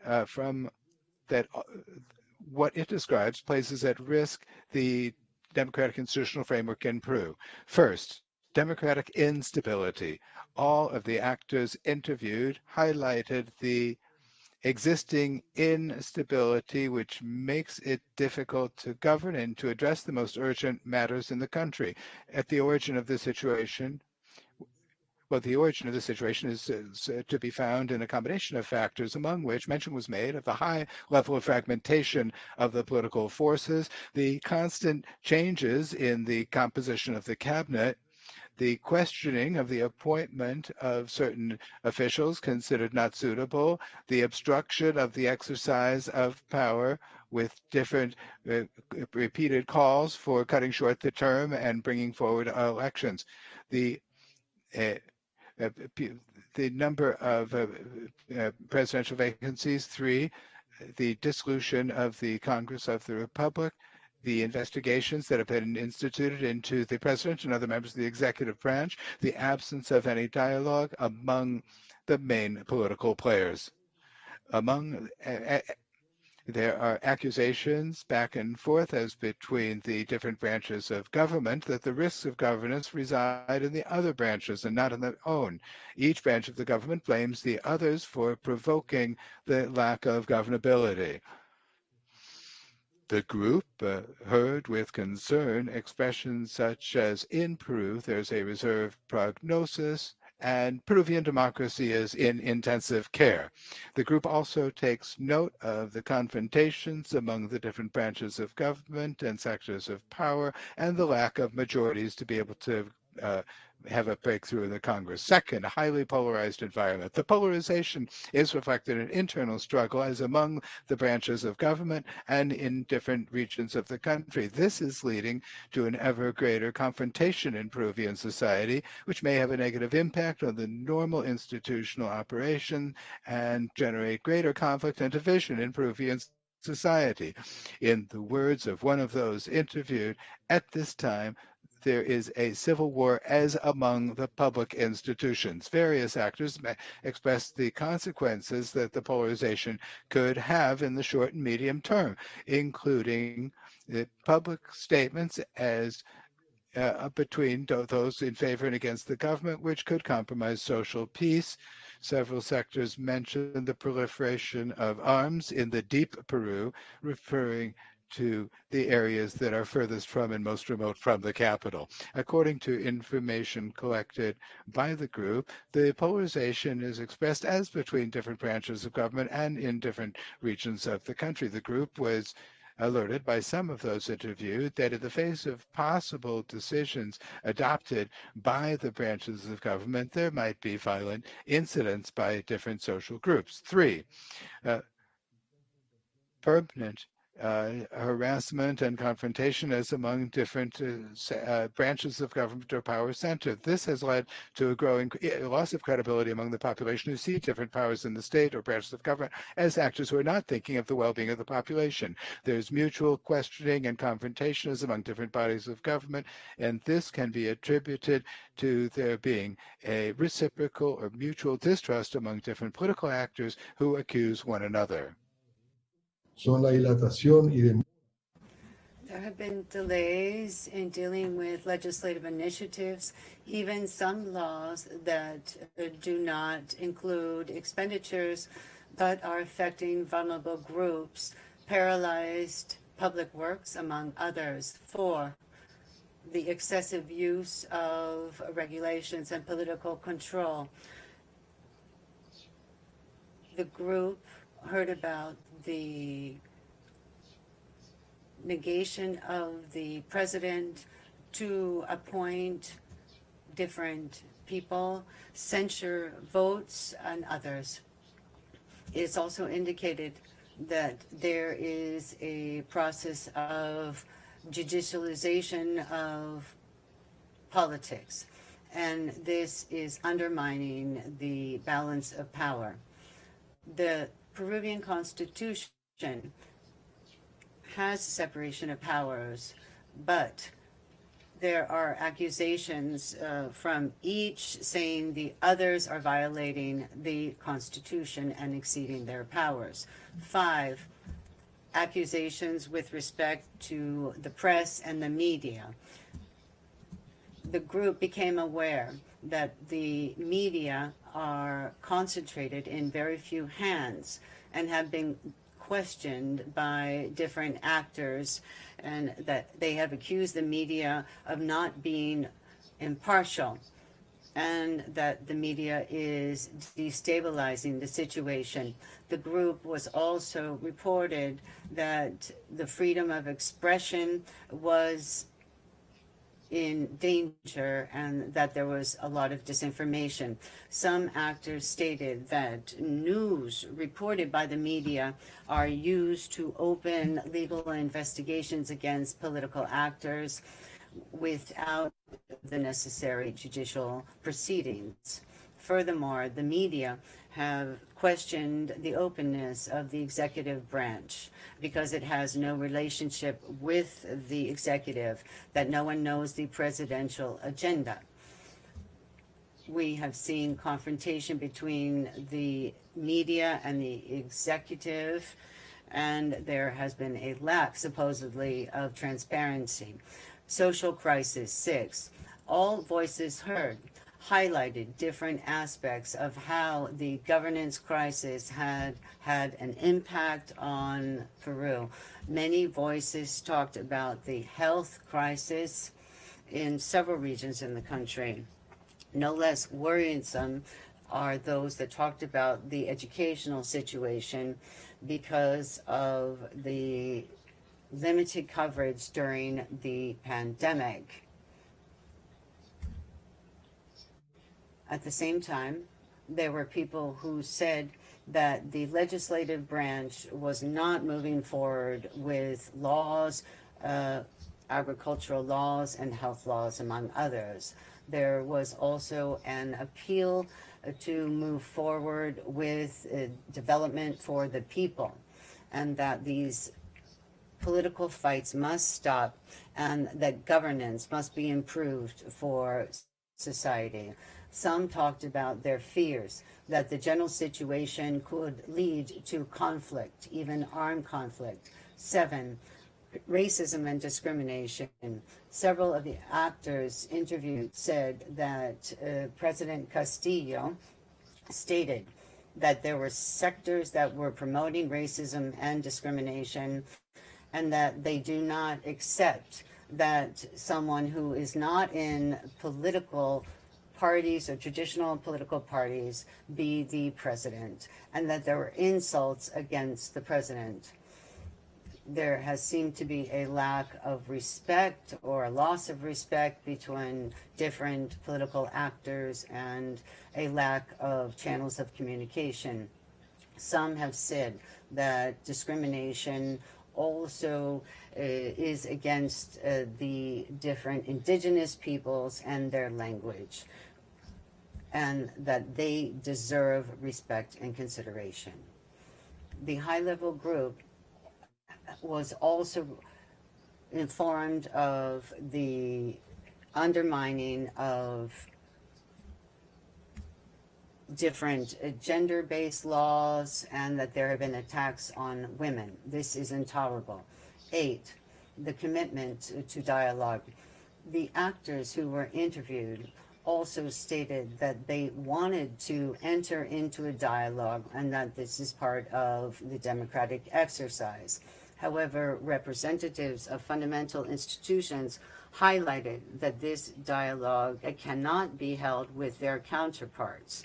what it describes places at risk the democratic institutional framework in Peru. First, democratic instability. All of the actors interviewed highlighted the existing instability, which makes it difficult to govern and to address the most urgent matters in the country. At the origin of the situation, the origin of the situation is to be found in a combination of factors, among which mention was made of the high level of fragmentation of the political forces, the constant changes in the composition of the cabinet, the questioning of the appointment of certain officials considered not suitable, the obstruction of the exercise of power with different repeated calls for cutting short the term and bringing forward elections. The number of presidential vacancies, 3, the dissolution of the Congress of the Republic, the investigations that have been instituted into the president and other members of the executive branch, the absence of any dialogue among the main political players. There are accusations back and forth as between the different branches of government that the risks of governance reside in the other branches and not in their own. Each branch of the government blames the others for provoking the lack of governability. The group heard with concern expressions such as, in Peru, there's a reserved prognosis, and Peruvian democracy is in intensive care. The group also takes note of the confrontations among the different branches of government and sectors of power and the lack of majorities to be able to have a breakthrough in the Congress. Second, a highly polarized environment. The polarization is reflected in internal struggle as among the branches of government and in different regions of the country. This is leading to an ever greater confrontation in Peruvian society, which may have a negative impact on the normal institutional operation and generate greater conflict and division in Peruvian society. In the words of one of those interviewed, at this time, there is a civil war as among the public institutions. Various actors express the consequences that the polarization could have in the short and medium term, including the public statements as between those in favor and against the government, which could compromise social peace. Several sectors mentioned the proliferation of arms in the deep Peru, referring to the areas that are furthest from and most remote from the capital. According to information collected by the group, the polarization is expressed as between different branches of government and in different regions of the country. The group was alerted by some of those interviewed that in the face of possible decisions adopted by the branches of government, there might be violent incidents by different social groups. Three, permanent harassment and confrontation as among different branches of government or power center. This has led to a growing loss of credibility among the population who see different powers in the state or branches of government as actors who are not thinking of the well-being of the population. There's mutual questioning and confrontation as among different bodies of government, and this can be attributed to there being a reciprocal or mutual distrust among different political actors who accuse one another. There have been delays in dealing with legislative initiatives, even some laws that do not include expenditures but are affecting vulnerable groups, paralyzed public works, among others. 4, the excessive use of regulations and political control. The group heard about the negation of the president to appoint different people, censure votes, and others. It's also indicated that there is a process of judicialization of politics, and this is undermining the balance of power. The Peruvian Constitution has separation of powers, but there are accusations from each saying the others are violating the Constitution and exceeding their powers. 5, accusations with respect to the press and the media. The group became aware that the media are concentrated in very few hands and have been questioned by different actors, and that they have accused the media of not being impartial, and that the media is destabilizing the situation. The group was also reported that the freedom of expression was in danger and that there was a lot of disinformation. Some actors stated that news reported by the media are used to open legal investigations against political actors without the necessary judicial proceedings. Furthermore, the media have questioned the openness of the executive branch because it has no relationship with the executive, that no one knows the presidential agenda. We have seen confrontation between the media and the executive, and there has been a lack, supposedly, of transparency. Social crisis, 6. All voices heard highlighted different aspects of how the governance crisis had had an impact on Peru. Many voices talked about the health crisis in several regions in the country. No less worrisome are those that talked about the educational situation because of the limited coverage during the pandemic. At the same time, there were people who said that the legislative branch was not moving forward with laws, agricultural laws and health laws, among others. There was also an appeal to move forward with development for the people, and that these political fights must stop and that governance must be improved for society. Some talked about their fears that the general situation could lead to conflict, even armed conflict. 7, racism and discrimination. Several of the actors interviewed said that President Castillo stated that there were sectors that were promoting racism and discrimination, and that they do not accept that someone who is not in political parties or traditional political parties be the president, and that there were insults against the president. There has seemed to be a lack of respect or a loss of respect between different political actors and a lack of channels of communication. Some have said that discrimination also is against the different indigenous peoples and their language, and that they deserve respect and consideration. The high-level group was also informed of the undermining of different gender-based laws and that there have been attacks on women. This is intolerable. 8, the commitment to dialogue. The actors who were interviewed also stated that they wanted to enter into a dialogue and that this is part of the democratic exercise. However, representatives of fundamental institutions highlighted that this dialogue cannot be held with their counterparts.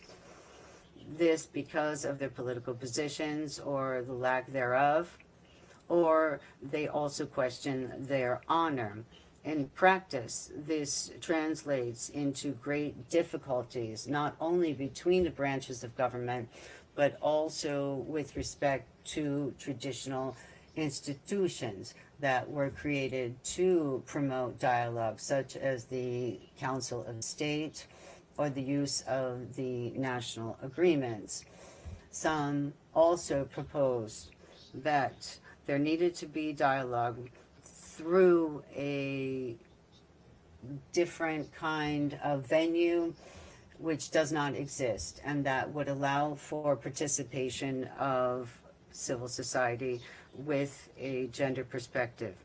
This because of their political positions or the lack thereof, or they also question their honor. In practice, this translates into great difficulties, not only between the branches of government, but also with respect to traditional institutions that were created to promote dialogue, such as the Council of State or the use of the national agreements. Some also proposed that there needed to be dialogue through a different kind of venue which does not exist, and that would allow for participation of civil society with a gender perspective.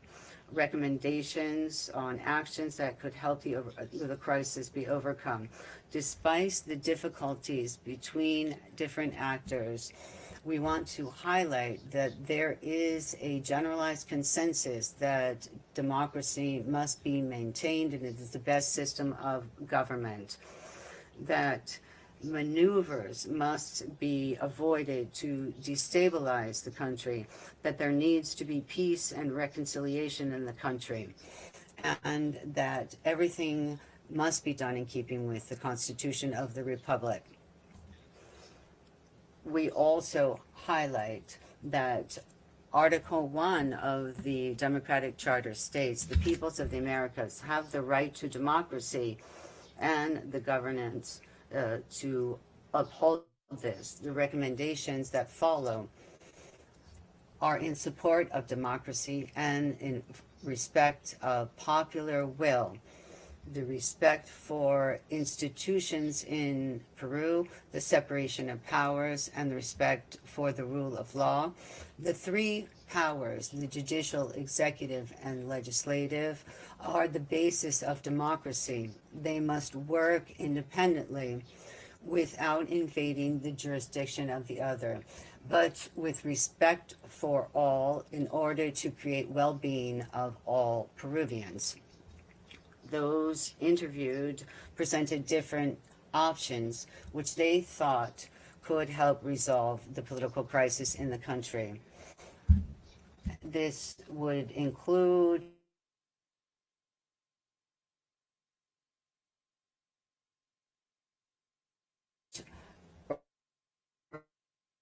Recommendations on actions that could help the crisis be overcome. Despite the difficulties between different actors, we want to highlight that there is a generalized consensus that democracy must be maintained and it is the best system of government, that maneuvers must be avoided to destabilize the country, that there needs to be peace and reconciliation in the country, and that everything must be done in keeping with the Constitution of the Republic. We also highlight that Article 1 of the Democratic Charter states the peoples of the Americas have the right to democracy and the governance to uphold this. The recommendations that follow are in support of democracy and in respect of popular will. the respect for institutions in Peru, the separation of powers, and the respect for the rule of law. The three powers, the judicial, executive, and legislative, are the basis of democracy. They must work independently without invading the jurisdiction of the other, but with respect for all in order to create well-being of all Peruvians. Those interviewed presented different options which they thought could help resolve the political crisis in the country. This would include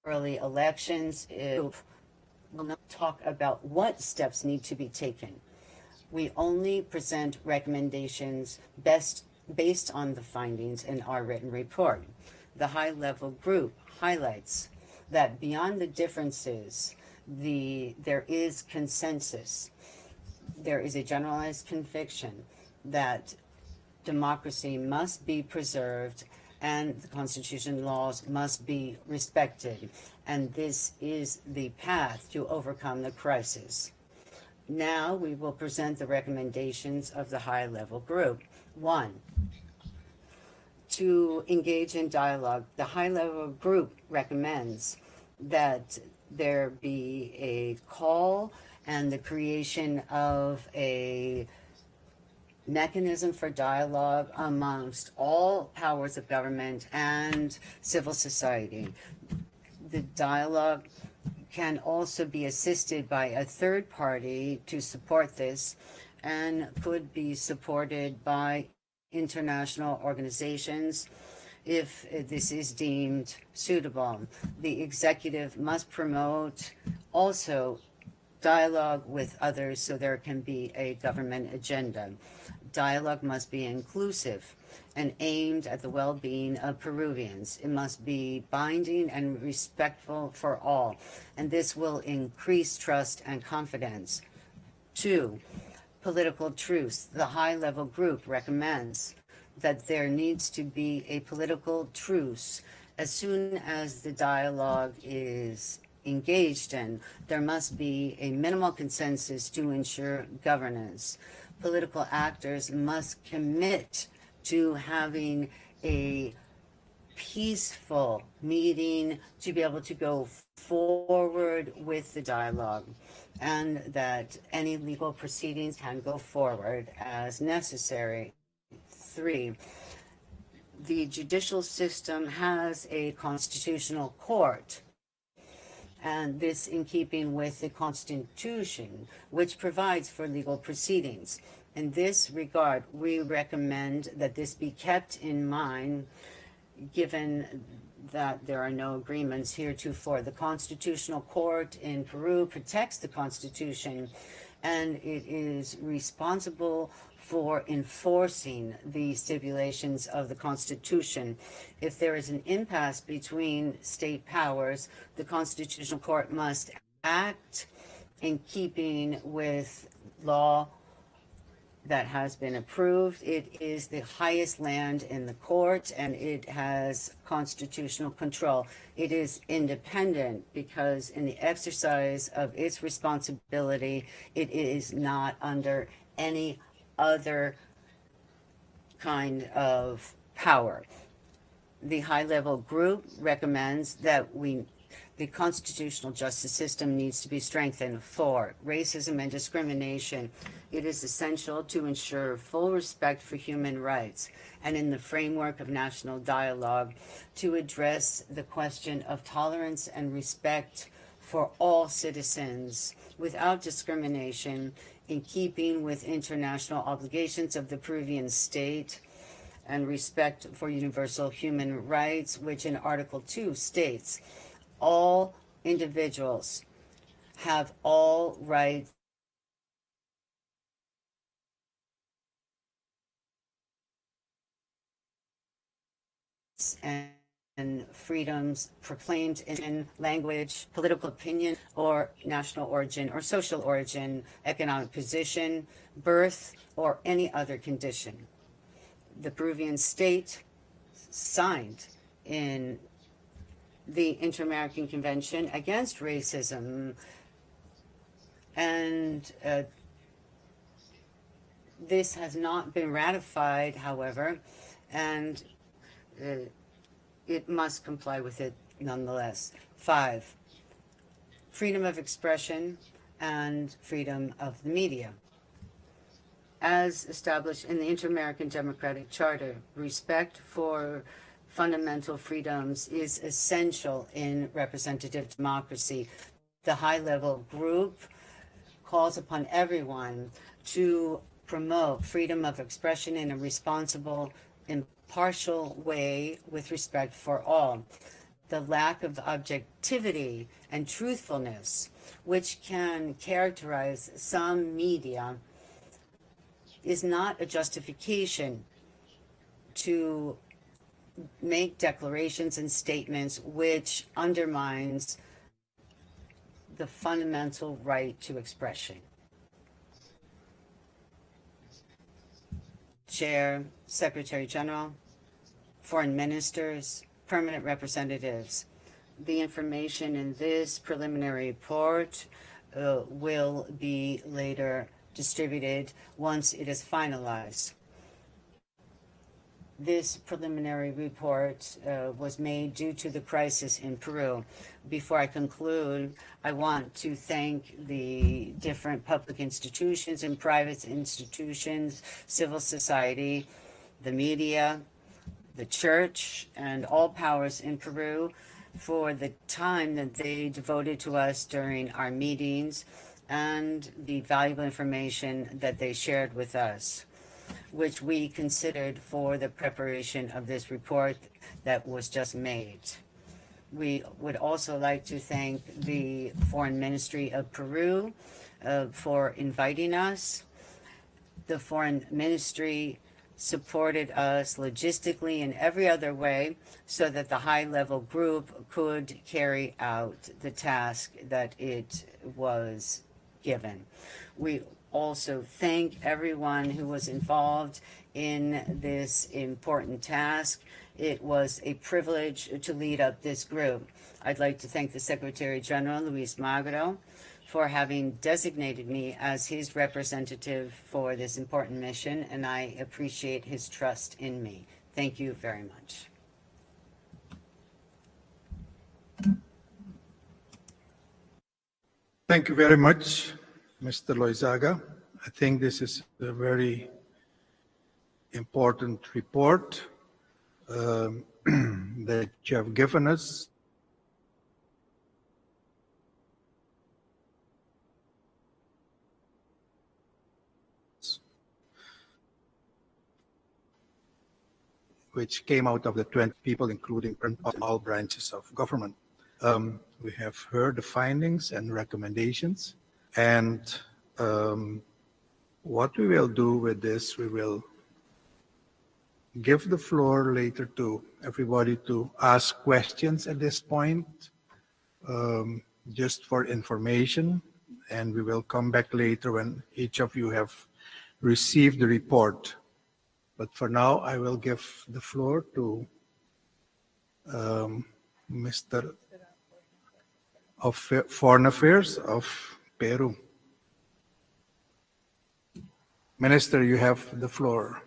early elections. We'll not talk about what steps need to be taken. We only present recommendations based on the findings in our written report. The high-level group highlights that beyond the differences, there is consensus. There is a generalized conviction that democracy must be preserved and the Constitution laws must be respected. And this is the path to overcome the crisis. Now we will present the recommendations of the high-level group. 1, to engage in dialogue. The high-level group recommends that there be a call and the creation of a mechanism for dialogue amongst all powers of government and civil society. The dialogue can also be assisted by a third party to support this and could be supported by international organizations if this is deemed suitable. The executive must promote also dialogue with others so there can be a government agenda. Dialogue must be inclusive and aimed at the well-being of Peruvians. It must be binding and respectful for all, and this will increase trust and confidence. 2, political truce. The high-level group recommends that there needs to be a political truce as soon as the dialogue is engaged in. There must be a minimal consensus to ensure governance. Political actors must commit to having a peaceful meeting to be able to go forward with the dialogue, and that any legal proceedings can go forward as necessary. 3, the judicial system has a constitutional court, and this in keeping with the Constitution, which provides for legal proceedings. In this regard, we recommend that this be kept in mind, given that there are no agreements heretofore. The Constitutional Court in Peru protects the Constitution, and it is responsible for enforcing the stipulations of the Constitution. If there is an impasse between state powers, the Constitutional Court must act in keeping with law that has been approved. It is the highest land in the court, and it has constitutional control. It is independent because in the exercise of its responsibility, it is not under any other kind of power. The high-level group recommends that the constitutional justice system needs to be strengthened. 4, racism and discrimination. It is essential to ensure full respect for human rights, and in the framework of national dialogue, to address the question of tolerance and respect for all citizens without discrimination, in keeping with international obligations of the Peruvian state, and respect for universal human rights, which in Article 2 states, all individuals have all rights and freedoms proclaimed in language, political opinion, or national origin, or social origin, economic position, birth, or any other condition. the Peruvian state signed in the Inter-American Convention Against Racism, and this has not been ratified, however, and it must comply with it nonetheless. 5, freedom of expression and freedom of the media. As established in the Inter-American Democratic Charter, respect for fundamental freedoms is essential in representative democracy. The high-level group calls upon everyone to promote freedom of expression in a responsible, impartial way with respect for all. The lack of objectivity and truthfulness, which can characterize some media, is not a justification to make declarations and statements which undermines the fundamental right to expression. Chair, Secretary General, foreign ministers, permanent representatives, the information in this preliminary report will be later distributed once it is finalized. This preliminary report was made due to the crisis in Peru. Before I conclude, I want to thank the different public institutions and private institutions, civil society, the media, the church, and all powers in Peru for the time that they devoted to us during our meetings and the valuable information that they shared with us, which we considered for the preparation of this report that was just made. We would also like to thank the Foreign Ministry of Peru for inviting us. The Foreign Ministry supported us logistically in every other way so that the high-level group could carry out the task that it was given. We also thank everyone who was involved in this important task. It was a privilege to lead up this group. I'd like to thank the Secretary General, Luis Magro, for having designated me as his representative for this important mission, and I appreciate his trust in me. Thank you very much. Thank you very much, Mr. Loizaga. I think this is a very important report that you have given us. Which came out of the 20 people, including all branches of government. We have heard the findings and recommendations, and what we will do with this, we will give the floor later to everybody to ask questions at this point, just for information, and we will come back later when each of you have received the report. But for now, I will give the floor to Mr. of Foreign Affairs of Peru. Minister, you have the floor.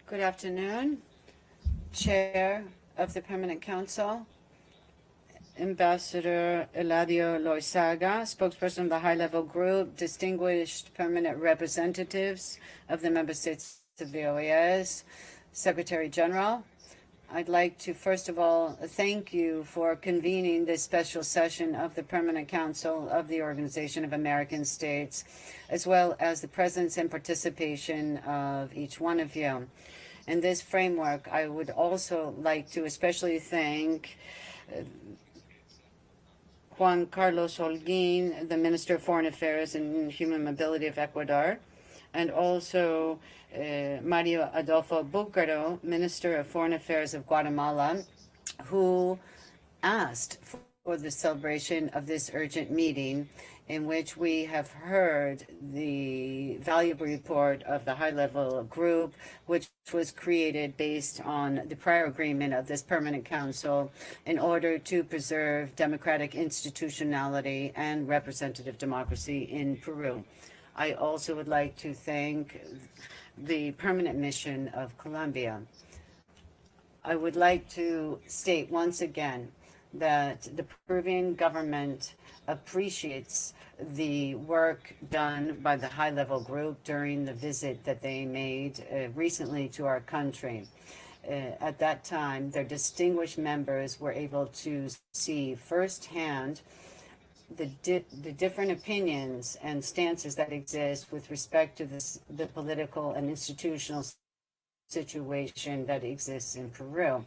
Good afternoon, Chair of the Permanent Council, Ambassador Eladio Loizaga, spokesperson of the high-level group, distinguished permanent representatives of the member states of the OAS, Secretary General. I'd like to first of all thank you for convening this special session of the Permanent Council of the Organization of American States, as well as the presence and participation of each one of you. In this framework, I would also like to especially thank Juan Carlos Holguin, the Minister of Foreign Affairs and Human Mobility of Ecuador, and also Mario Adolfo Bucaro, Minister of Foreign Affairs of Guatemala, who asked for the celebration of this urgent meeting in which we have heard the valuable report of the high-level group, which was created based on the prior agreement of this permanent council in order to preserve democratic institutionality and representative democracy in Peru. I also would like to thank the permanent mission of Colombia. I would like to state once again that the Peruvian government appreciates the work done by the high-level group during the visit that they made recently to our country. At that time, their distinguished members were able to see firsthand the different opinions and stances that exist with respect to the political and institutional situation that exists in Peru.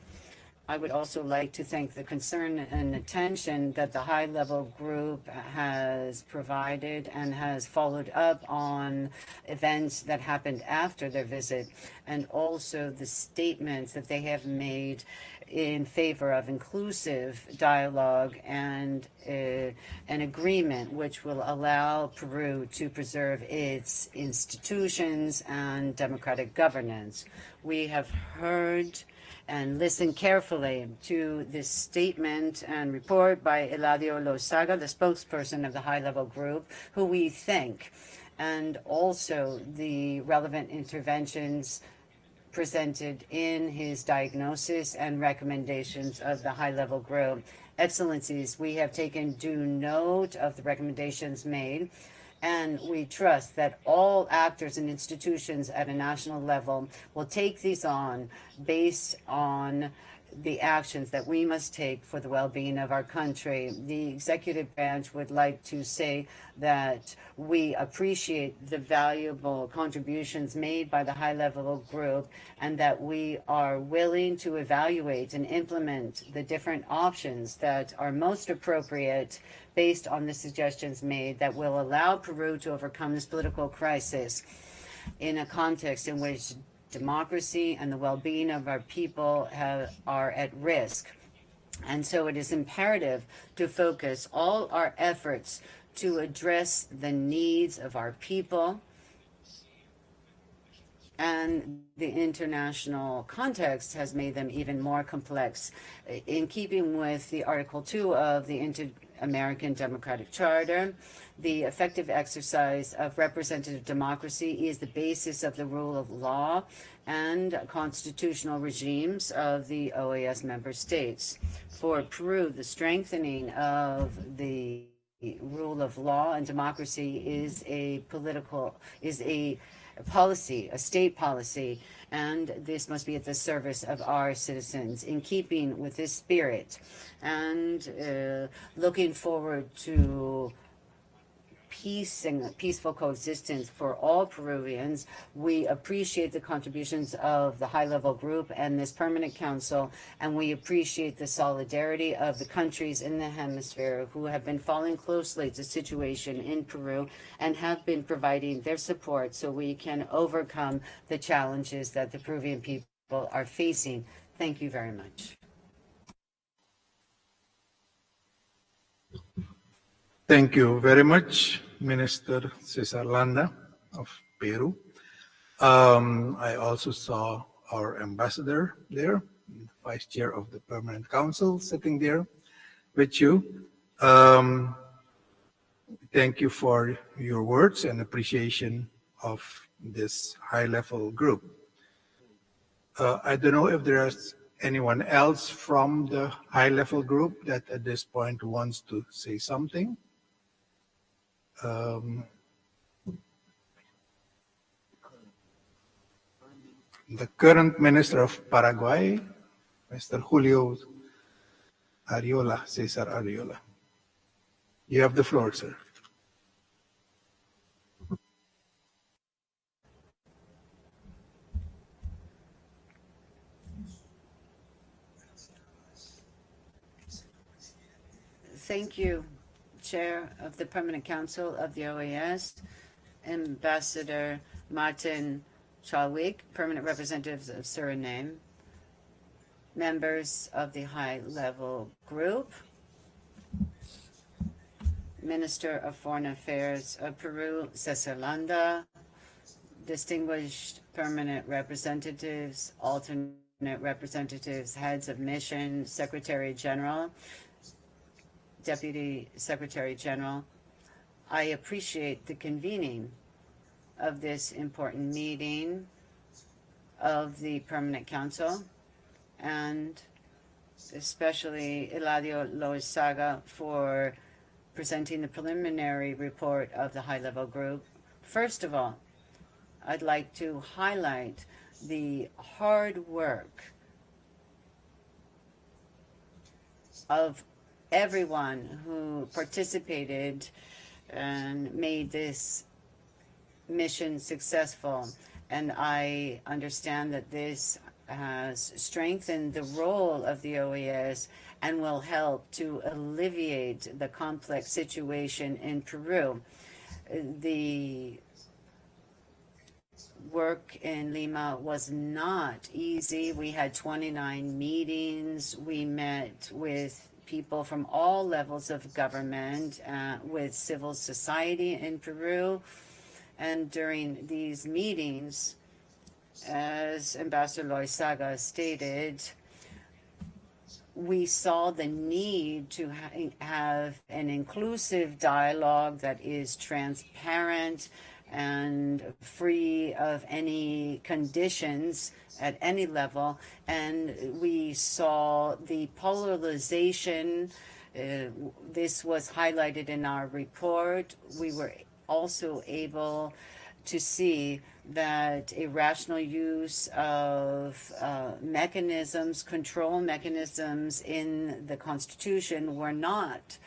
I would also like to thank the concern and attention that the high-level group has provided and has followed up on events that happened after their visit, and also the statements that they have made in favor of inclusive dialogue and an agreement which will allow Peru to preserve its institutions and democratic governance. We have heard and listen carefully to this statement and report by Eladio Lozaga, the spokesperson of the high-level group, who we thank, and also the relevant interventions presented in his diagnosis and recommendations of the high-level group. Excellencies, we have taken due note of the recommendations made, and we trust that all actors and institutions at a national level will take these on based on the actions that we must take for the well-being of our country. The executive branch would like to say that we appreciate the valuable contributions made by the high-level group and that we are willing to evaluate and implement the different options that are most appropriate based on the suggestions made that will allow Peru to overcome this political crisis in a context in which democracy and the well-being of our people are at risk. And so it is imperative to focus all our efforts to address the needs of our people, and the international context has made them even more complex. In keeping with the Article 2 of the Inter-American Democratic Charter, the effective exercise of representative democracy is the basis of the rule of law and constitutional regimes of the OAS member states. For Peru, the strengthening of the rule of law and democracy is a policy, a state policy, and this must be at the service of our citizens. In keeping with this spirit and looking forward to peace and peaceful coexistence for all Peruvians, we appreciate the contributions of the high-level group and this permanent council, and we appreciate the solidarity of the countries in the hemisphere who have been following closely the situation in Peru and have been providing their support so we can overcome the challenges that the Peruvian people are facing. Thank you very much. Thank you very much, Minister Cesar Landa of Peru. I also saw our ambassador there, Vice Chair of the Permanent Council, sitting there with you. Thank you for your words and appreciation of this high-level group. I don't know if there's anyone else from the high-level group that at this point wants to say something. The current Minister of Paraguay, Mr. Julio Ariola, Cesar Ariola. You have the floor, sir. Thank you, Chair of the Permanent Council of the OAS, Ambassador Martin Chalwik, Permanent Representatives of Suriname, members of the high-level group, Minister of Foreign Affairs of Peru, Cesar Landa, distinguished permanent representatives, alternate representatives, heads of mission, Secretary General, Deputy Secretary General. I appreciate the convening of this important meeting of the Permanent Council, and especially Eladio Loizaga for presenting the preliminary report of the high-level group. First of all, I'd like to highlight the hard work of everyone who participated and made this mission successful. And I understand that this has strengthened the role of the OAS and will help to alleviate the complex situation in Peru. The work in Lima was not easy. We had 29 meetings. We met with people from all levels of government, with civil society in Peru. And during these meetings, as Ambassador Loizaga stated, we saw the need to have an inclusive dialogue that is transparent and free of any conditions at any level. And we saw the polarization. This was highlighted in our report. We were also able to see that a rational use of mechanisms, control mechanisms in the Constitution were not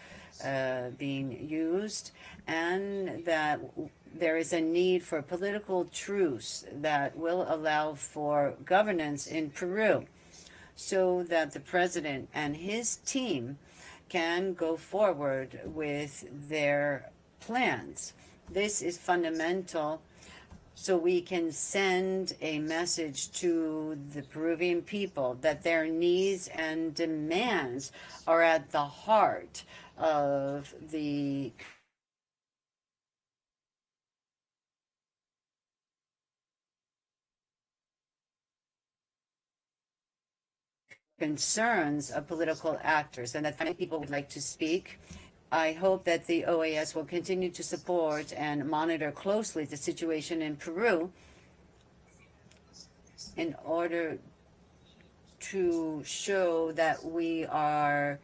being used, and that there is a need for political truce that will allow for governance in Peru so that the president and his team can go forward with their plans. This is fundamental so we can send a message to the Peruvian people that their needs and demands are at the heart of the concerns of political actors, and that many people would like to speak. I hope that the OAS will continue to support and monitor closely the situation in Peru in order to show that we are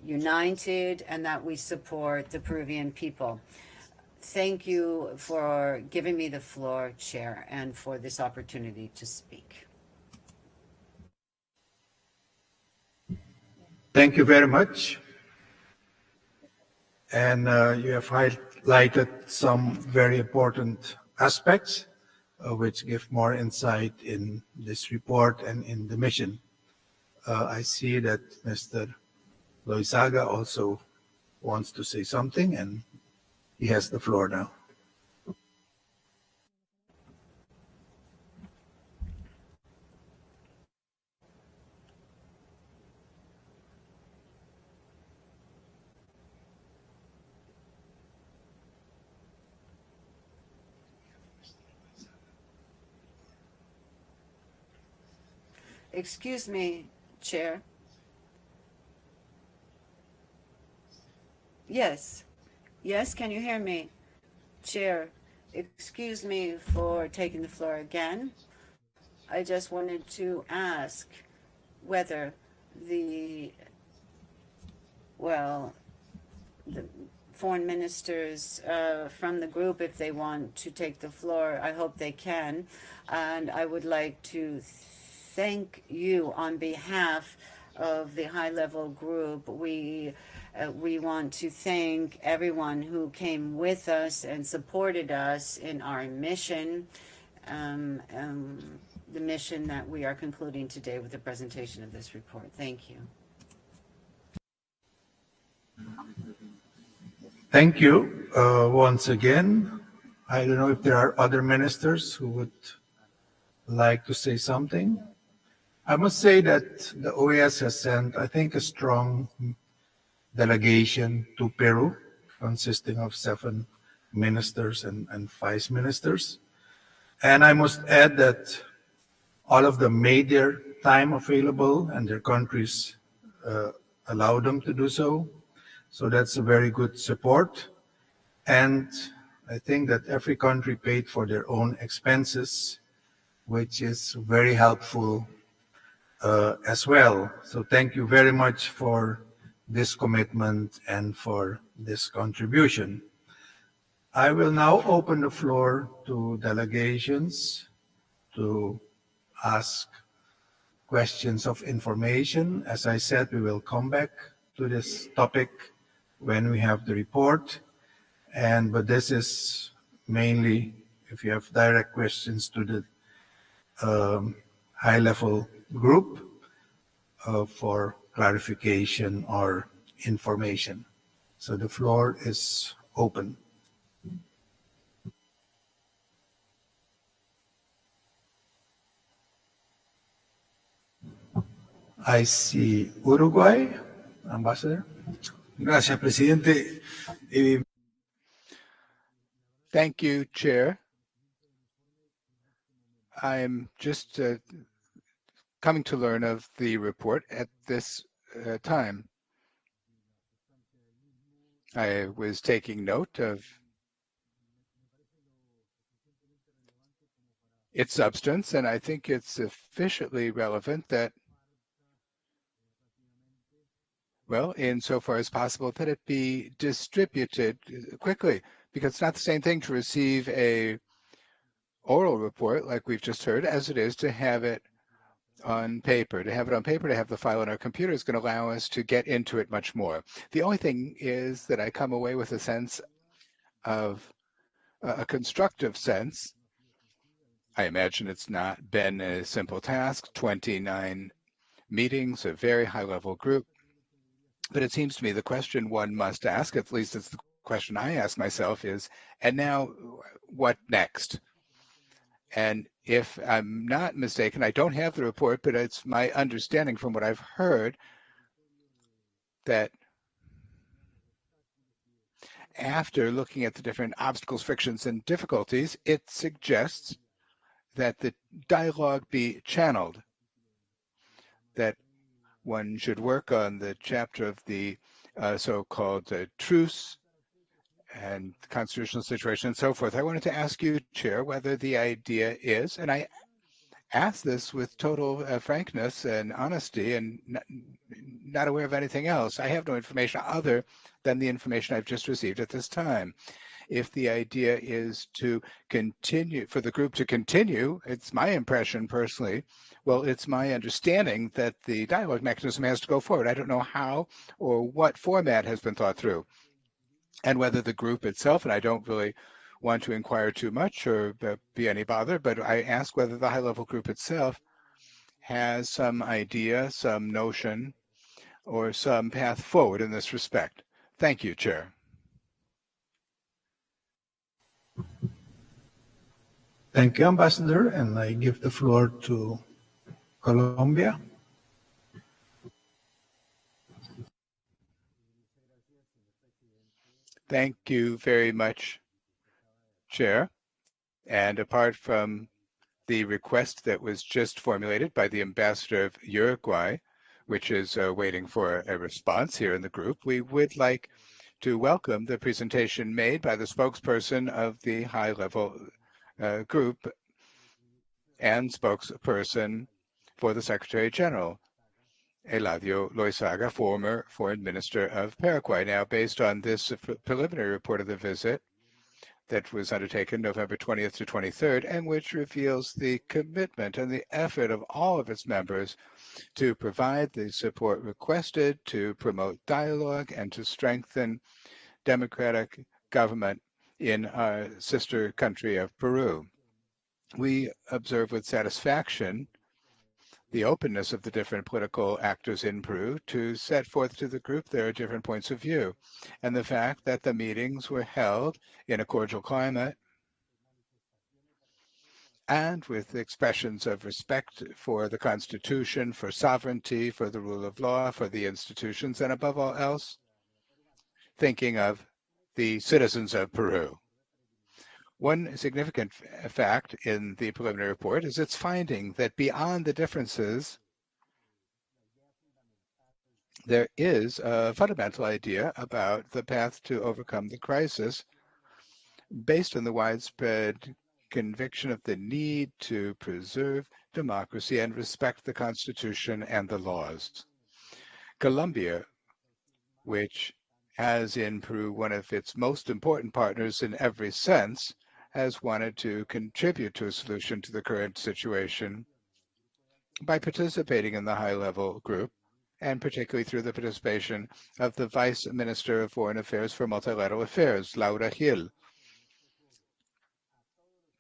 united and that we support the Peruvian people. Thank you for giving me the floor, Chair, and for this opportunity to speak. Thank you very much. And you have highlighted some very important aspects which give more insight in this report and in the mission. I see that Mr. Loizaga also wants to say something, and he has the floor now. Excuse me, Chair. Yes. Yes, can you hear me? Chair, excuse me for taking the floor again. I just wanted to ask whether the foreign ministers from the group, if they want to take the floor, I hope they can. And I would like to thank you on behalf of the high-level group. We want to thank everyone who came with us and supported us in our mission, the mission that we are concluding today with the presentation of this report. Thank you. Thank you once again. I don't know if there are other ministers who would like to say something. I must say that the OAS has sent, I think, a strong delegation to Peru, consisting of 7 ministers and vice ministers. And I must add that all of them made their time available and their countries allowed them to do so. So that's a very good support. And I think that every country paid for their own expenses, which is very helpful as well. So thank you very much for this commitment and for this contribution. I will now open the floor to delegations to ask questions of information. As I said, we will come back to this topic when we have the report. But this is mainly if you have direct questions to the high-level group for clarification or information. So the floor is open. I see Uruguay, Ambassador. Gracias, presidente. Thank you, Chair. I'm just coming to learn of the report at this time. I was taking note of its substance, and I think it's sufficiently relevant that, well, insofar as possible, that it be distributed quickly, because it's not the same thing to receive a oral report like we've just heard as it is to have it on paper. To have it on paper, to have the file on our computer is going to allow us to get into it much more. The only thing is that I come away with a sense of a constructive sense. I imagine it's not been a simple task, 29 meetings, a very high-level group. But it seems to me the question one must ask, at least it's the question I ask myself, is, and now what next? And if I'm not mistaken, I don't have the report, but it's my understanding from what I've heard that after looking at the different obstacles, frictions, and difficulties, it suggests that the dialogue be channeled, that one should work on the chapter of the so-called truce and constitutional situation and so forth. I wanted to ask you, Chair, whether the idea is, and I ask this with total frankness and honesty and not aware of anything else. I have no information other than the information I've just received at this time. If the idea is to continue, for the group to continue, it's my impression personally, well, it's my understanding that the dialogue mechanism has to go forward. I don't know how or what format has been thought through, and whether the group itself, and I don't really want to inquire too much or be any bother, but I ask whether the high-level group itself has some idea, some notion, or some path forward in this respect. Thank you, Chair. Thank you, Ambassador, and I give the floor to Colombia. Thank you very much, Chair. And apart from the request that was just formulated by the Ambassador of Uruguay, which is waiting for a response here in the group, we would like to welcome the presentation made by the spokesperson of the high-level group and spokesperson for the Secretary General, Eladio Loizaga, former Foreign Minister of Paraguay. Now, based on this preliminary report of the visit that was undertaken November 20th to 23rd, and which reveals the commitment and the effort of all of its members to provide the support requested to promote dialogue and to strengthen democratic government in our sister country of Peru. We observe with satisfaction the openness of the different political actors in Peru to set forth to the group their different points of view, and the fact that the meetings were held in a cordial climate and with expressions of respect for the Constitution, for sovereignty, for the rule of law, for the institutions, and above all else, thinking of the citizens of Peru. One significant fact in the preliminary report is its finding that beyond the differences, there is a fundamental idea about the path to overcome the crisis based on the widespread conviction of the need to preserve democracy and respect the Constitution and the laws. Colombia, which has in Peru one of its most important partners in every sense, has wanted to contribute to a solution to the current situation by participating in the high-level group, and particularly through the participation of the Vice Minister of Foreign Affairs for Multilateral Affairs, Laura Gil.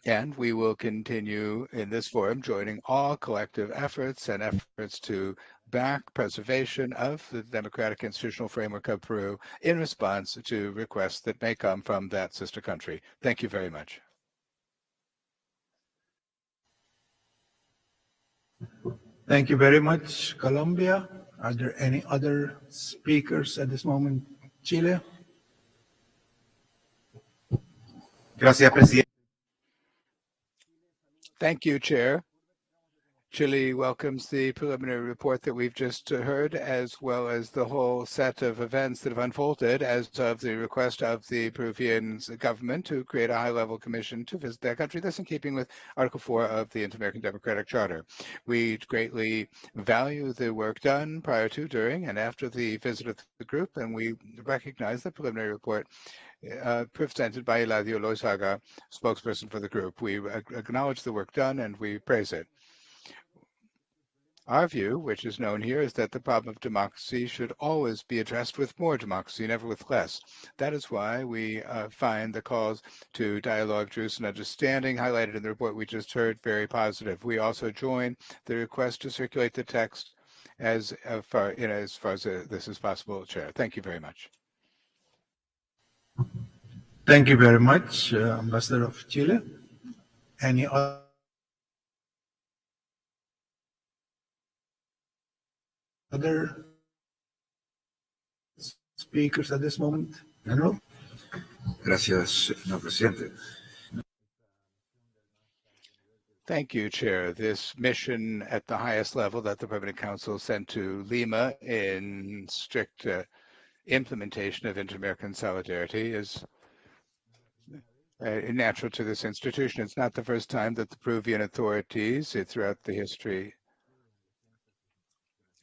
And we will continue in this forum, joining all collective efforts and efforts to back preservation of the democratic institutional framework of Peru in response to requests that may come from that sister country. Thank you very much. Thank you very much, Colombia. Are there any other speakers at this moment? Chile? Gracias, presidente. Thank you, Chair. Chile welcomes the preliminary report that we've just heard, as well as the whole set of events that have unfolded as of the request of the Peruvian government to create a high-level commission to visit that country. That's in keeping with Article 4 of the Inter-American Democratic Charter. We greatly value the work done prior to, during, and after the visit of the group, and we recognize the preliminary report presented by Eladio Loizaga, spokesperson for the group. We acknowledge the work done and we praise it. Our view, which is known here, is that the problem of democracy should always be addressed with more democracy, never with less. That is why we find the calls to dialogue, truce, and understanding highlighted in the report we just heard very positive. We also join the request to circulate the text as far as this is possible, Chair. Thank you very much. Thank you very much, Ambassador of Chile. Any other speakers at this moment? General? Gracias, señor presidente. Thank you, Chair. This mission at the highest level that the Permanent Council sent to Lima in strict implementation of inter-American solidarity is natural to this institution. It's not the first time that the Peruvian authorities throughout the history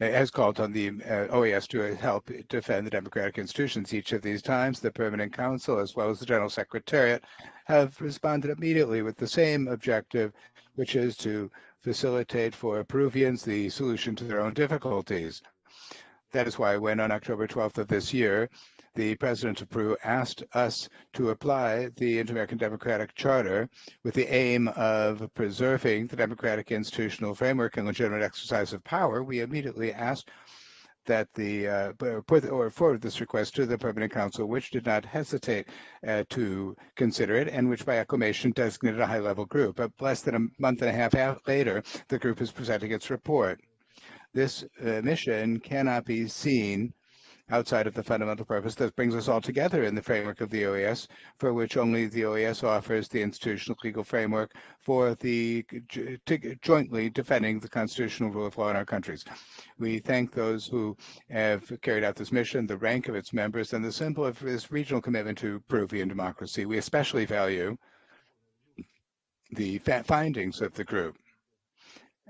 has called on the OAS to help defend the democratic institutions. Each of these times, the Permanent Council, as well as the General Secretariat, have responded immediately with the same objective, which is to facilitate for Peruvians the solution to their own difficulties. That is why when on October 12th of this year, the President of Peru asked us to apply the Inter-American Democratic Charter with the aim of preserving the democratic institutional framework and legitimate exercise of power, we immediately asked that forward this request to the Permanent Council, which did not hesitate to consider it, and which by acclamation designated a high-level group. But less than a month and a half later, the group is presenting its report. This mission cannot be seen outside of the fundamental purpose that brings us all together in the framework of the OAS, for which only the OAS offers the institutional legal framework for the jointly defending the constitutional rule of law in our countries. We thank those who have carried out this mission, the rank of its members, and the symbol of this regional commitment to Peruvian democracy. We especially value the findings of the group,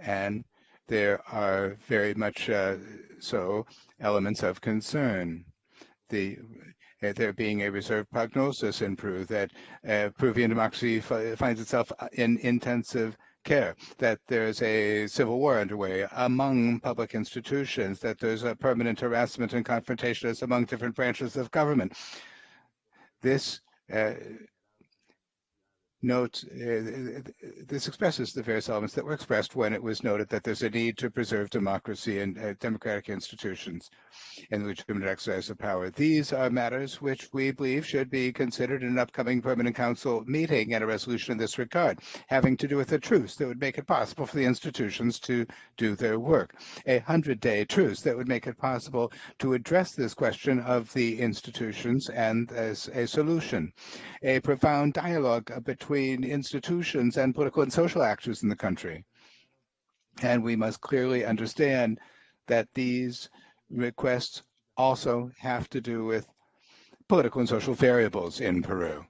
and there are very much so elements of concern. There being a reserved prognosis in Peru, that Peruvian democracy finds itself in intensive care, that there's a civil war underway among public institutions, that there's a permanent harassment and confrontation among different branches of government. This notes, this expresses the various elements that were expressed when it was noted that there's a need to preserve democracy and democratic institutions and the legitimate exercise of power. These are matters which we believe should be considered in an upcoming Permanent Council meeting and a resolution in this regard, having to do with a truce that would make it possible for the institutions to do their work. A 100-day truce that would make it possible to address this question of the institutions and as a solution. A profound dialogue between institutions and political and social actors in the country. And we must clearly understand that these requests also have to do with political and social variables in Peru.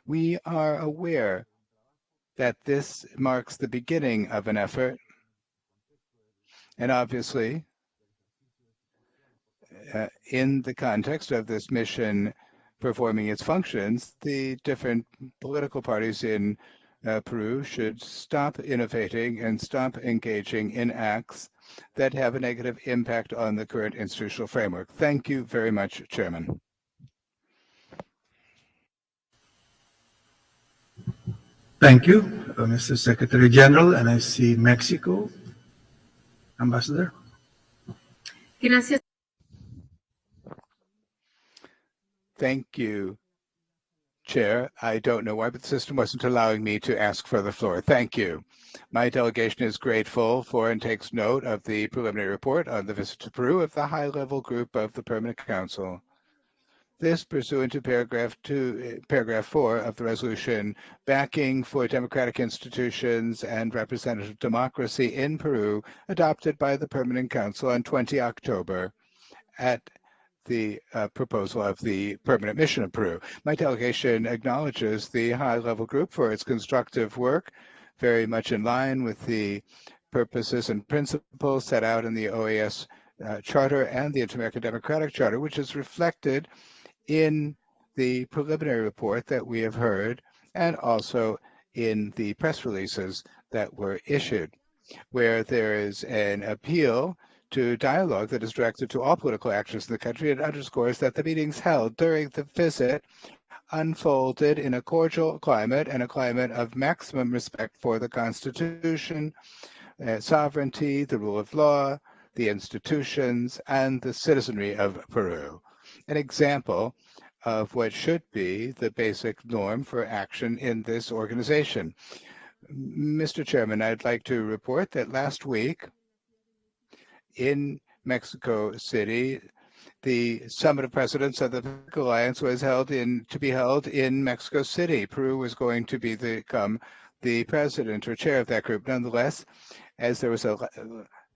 We are aware that this marks the beginning of an effort, and obviously, in the context of this mission performing its functions, the different political parties in Peru should stop innovating and stop engaging in acts that have a negative impact on the current institutional framework. Thank you very much, Chairman. Thank you, Mr. Secretary General, and I see Mexico. Ambassador. Gracias. Thank you, Chair. I don't know why, but the system wasn't allowing me to ask for the floor. Thank you. My delegation is grateful for and takes note of the preliminary report on the visit to Peru of the high-level group of the Permanent Council. This pursuant to paragraph 4 of the resolution, backing for democratic institutions and representative democracy in Peru, adopted by the Permanent Council on 20 October at the proposal of the Permanent Mission of Peru. My delegation acknowledges the high-level group for its constructive work, very much in line with the purposes and principles set out in the OAS Charter and the Inter-American Democratic Charter, which is reflected in the preliminary report that we have heard and also in the press releases that were issued, where there is an appeal to dialogue that is directed to all political actors in the country. It underscores that the meetings held during the visit unfolded in a cordial climate and a climate of maximum respect for the Constitution, sovereignty, the rule of law, the institutions, and the citizenry of Peru. An example of what should be the basic norm for action in this organization. Mr. Chairman, I'd like to report that last week in Mexico City, the Summit of Presidents of the Pacific Alliance was to be held in Mexico City. Peru was going to become the president or chair of that group. Nonetheless, as there was a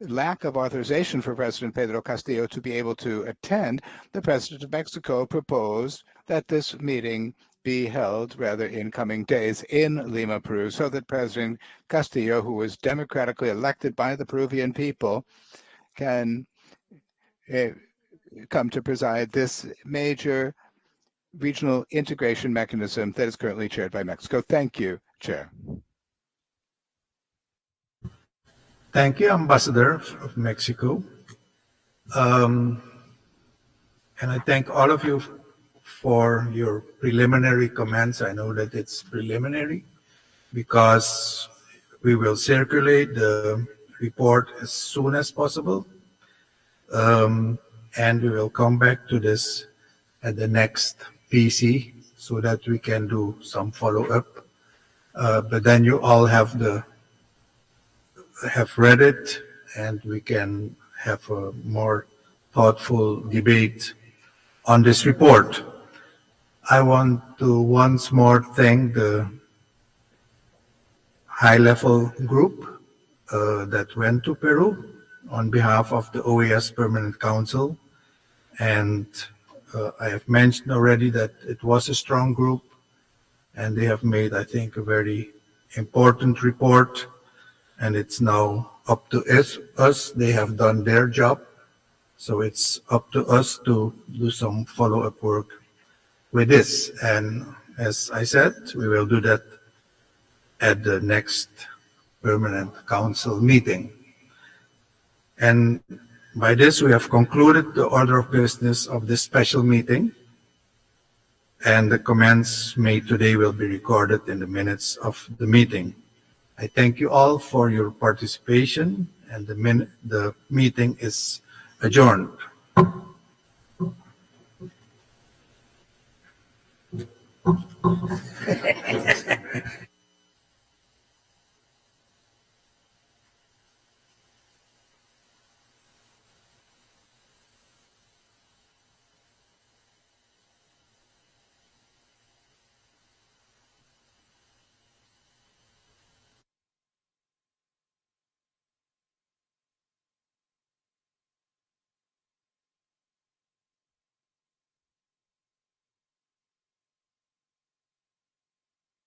lack of authorization for President Pedro Castillo to be able to attend, the President of Mexico proposed that this meeting be held rather in coming days in Lima, Peru, so that President Castillo, who was democratically elected by the Peruvian people, can come to preside this major regional integration mechanism that is currently chaired by Mexico. Thank you, Chair. Thank you, Ambassador of Mexico. And I thank all of you for your preliminary comments. I know that it's preliminary because we will circulate the report as soon as possible. And we will come back to this at the next PC so that we can do some follow-up. But then you all have read it, and we can have a more thoughtful debate on this report. I want to once more thank the high-level group that went to Peru on behalf of the OAS Permanent Council. And I have mentioned already that it was a strong group, and they have made, I think, a very important report. And it's now up to us. They have done their job. So it's up to us to do some follow-up work with this. And as I said, we will do that at the next Permanent Council meeting. And by this, we have concluded the order of business of this special meeting. and the comments made today will be recorded in the minutes of the meeting. I thank you all for your participation, and the meeting is adjourned.